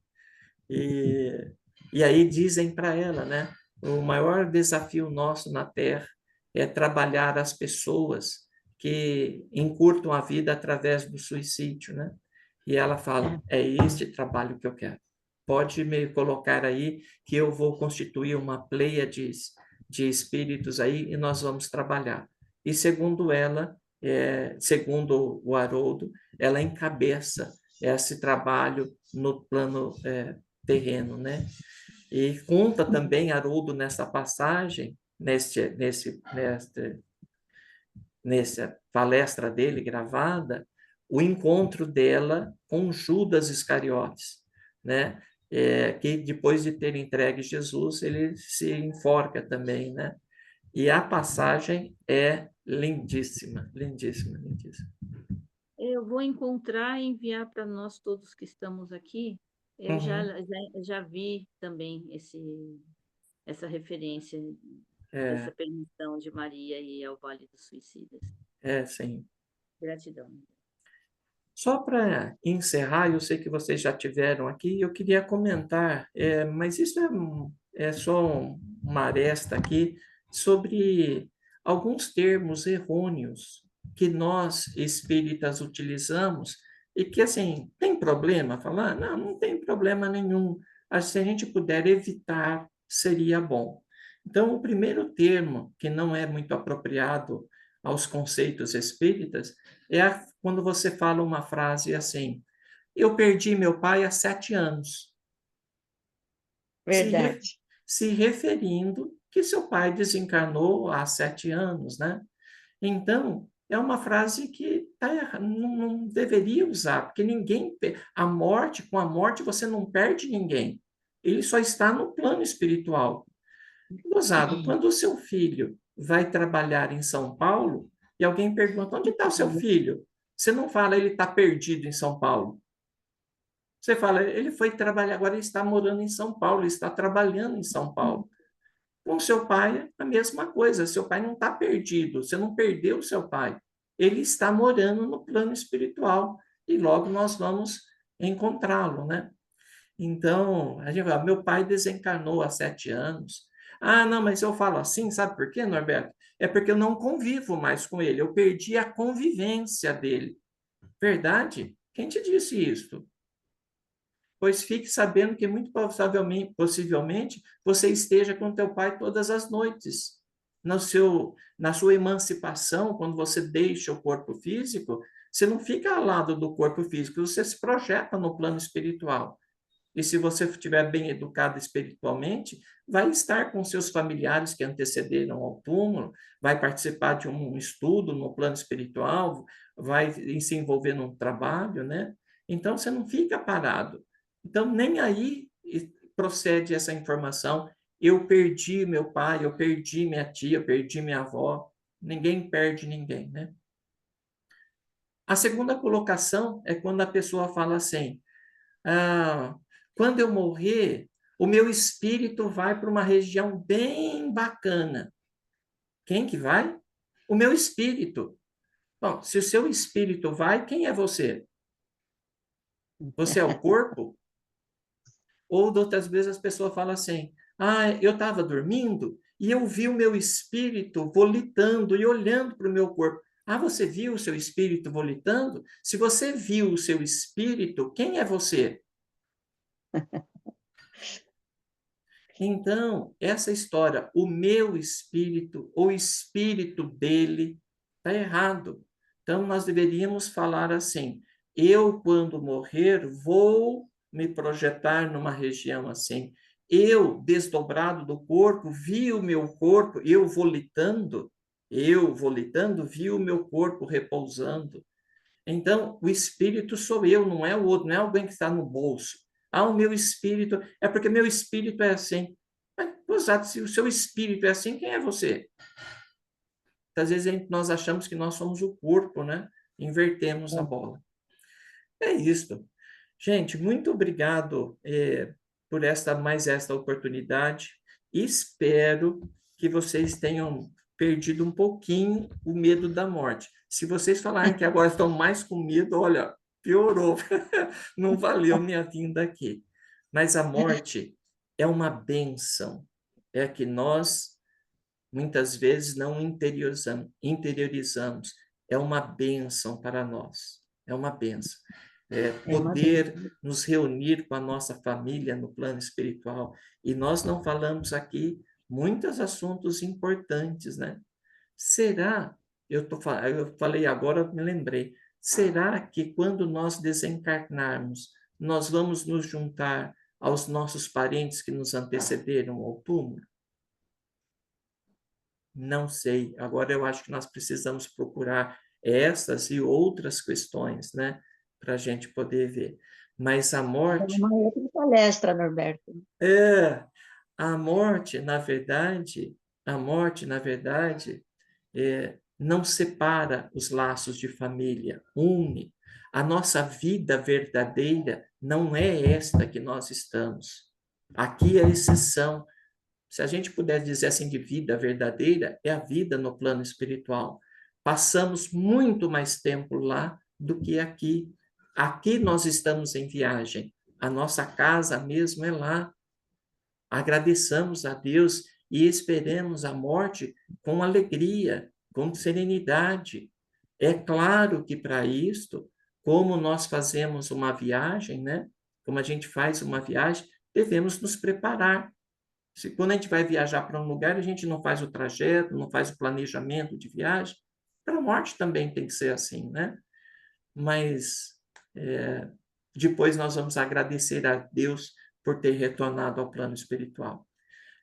Speaker 1: E aí dizem para ela, né? O maior desafio nosso na Terra é trabalhar as pessoas que encurtam a vida através do suicídio, né? E ela fala, é este trabalho que eu quero. Pode me colocar aí que eu vou constituir uma pleiade de espíritos aí e nós vamos trabalhar. E segundo ela, segundo o Haroldo, ela encabeça esse trabalho no plano terreno, né? E conta também Haroldo nessa passagem, nessa palestra dele gravada, o encontro dela com Judas Iscariotes, né? Que depois de ter entregue Jesus, ele se enforca também, né? E a passagem é lindíssima, lindíssima, lindíssima.
Speaker 3: Eu vou encontrar e enviar para nós todos que estamos aqui. Eu já vi também essa referência, essa permissão de Maria ir ao Vale dos Suicidas.
Speaker 1: Sim.
Speaker 3: Gratidão.
Speaker 1: Só para encerrar, eu sei que vocês já tiveram aqui, eu queria comentar, mas isso é só uma aresta aqui, sobre alguns termos errôneos que nós, espíritas, utilizamos e que, assim, tem problema falar? Não, não tem problema nenhum. Se a gente puder evitar, seria bom. Então, o primeiro termo, que não é muito apropriado aos conceitos espíritas, é quando você fala uma frase assim: eu perdi meu pai há 7 anos.
Speaker 12: Verdade.
Speaker 1: Se referindo que seu pai desencarnou há 7 anos, né? Então, é uma frase que não deveria usar, porque com a morte você não perde ninguém. Ele só está no plano espiritual. Gozado, quando o seu filho vai trabalhar em São Paulo e alguém pergunta: onde está o seu filho? Você não fala ele está perdido em São Paulo. Você fala, ele foi trabalhar, agora ele está morando em São Paulo, ele está trabalhando em São Paulo. Com seu pai, a mesma coisa. Seu pai não está perdido, você não perdeu o seu pai. Ele está morando no plano espiritual e logo nós vamos encontrá-lo, né? Então, a gente fala, meu pai desencarnou há 7 anos. Ah, não, mas eu falo assim, sabe por quê, Norberto? É porque eu não convivo mais com ele, eu perdi a convivência dele. Verdade? Quem te disse isso? Pois fique sabendo que muito possivelmente você esteja com teu pai todas as noites. Na sua emancipação, quando você deixa o corpo físico, você não fica ao lado do corpo físico, você se projeta no plano espiritual. E se você estiver bem educado espiritualmente, vai estar com seus familiares que antecederam ao túmulo, vai participar de um estudo no plano espiritual, vai se envolver num trabalho, né? Então, você não fica parado. Então, nem aí procede essa informação. Eu perdi meu pai, eu perdi minha tia, eu perdi minha avó. Ninguém perde ninguém, né? A segunda colocação é quando a pessoa fala assim: quando eu morrer, o meu espírito vai para uma região bem bacana. Quem que vai? O meu espírito. Bom, se o seu espírito vai, quem é você? Você é o corpo? Ou, de outras vezes, as pessoas falam assim: eu estava dormindo e eu vi o meu espírito volitando e olhando para o meu corpo. Você viu o seu espírito volitando? Se você viu o seu espírito, quem é você? Então, essa história, o meu espírito, o espírito dele, está errado. Então, nós deveríamos falar assim: eu, quando morrer, vou me projetar numa região assim. Eu, desdobrado do corpo, vi o meu corpo, eu volitando, vi o meu corpo repousando. Então, o espírito sou eu, não é o outro, não é alguém que está no bolso. O meu espírito, é porque meu espírito é assim. Mas, se o seu espírito é assim, quem é você? Às vezes nós achamos que nós somos o corpo, né? Invertemos a bola. É isso. Gente, muito obrigado por mais esta oportunidade. Espero que vocês tenham perdido um pouquinho o medo da morte. Se vocês falarem que agora estão mais com medo, olha, piorou. Não valeu minha vinda aqui. Mas a morte é uma bênção. É que nós, muitas vezes, não interiorizamos. É uma bênção para nós. É uma bênção. Poder nos reunir com a nossa família no plano espiritual. E nós não falamos aqui muitos assuntos importantes, né? Será, eu falei agora, me lembrei, será que quando nós desencarnarmos, nós vamos nos juntar aos nossos parentes que nos antecederam ao túmulo? Não sei. Agora eu acho que nós precisamos procurar essas e outras questões, né? Para a gente poder ver. Mas a morte...
Speaker 12: Uma outra palestra, Norberto.
Speaker 1: A morte, na verdade, não separa os laços de família, une. A nossa vida verdadeira não é esta que nós estamos. Aqui é a exceção. Se a gente puder dizer assim de vida verdadeira, é a vida no plano espiritual. Passamos muito mais tempo lá do que aqui. Aqui nós estamos em viagem. A nossa casa mesmo é lá. Agradeçamos a Deus e esperemos a morte com alegria, com serenidade. É claro que para isto, como nós fazemos uma viagem, né? Como a gente faz uma viagem, devemos nos preparar. Quando a gente vai viajar para um lugar, a gente não faz o trajeto, não faz o planejamento de viagem. Para a morte também tem que ser assim, né? Mas depois nós vamos agradecer a Deus por ter retornado ao plano espiritual.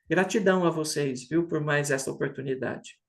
Speaker 1: Gratidão a vocês, viu, por mais essa oportunidade.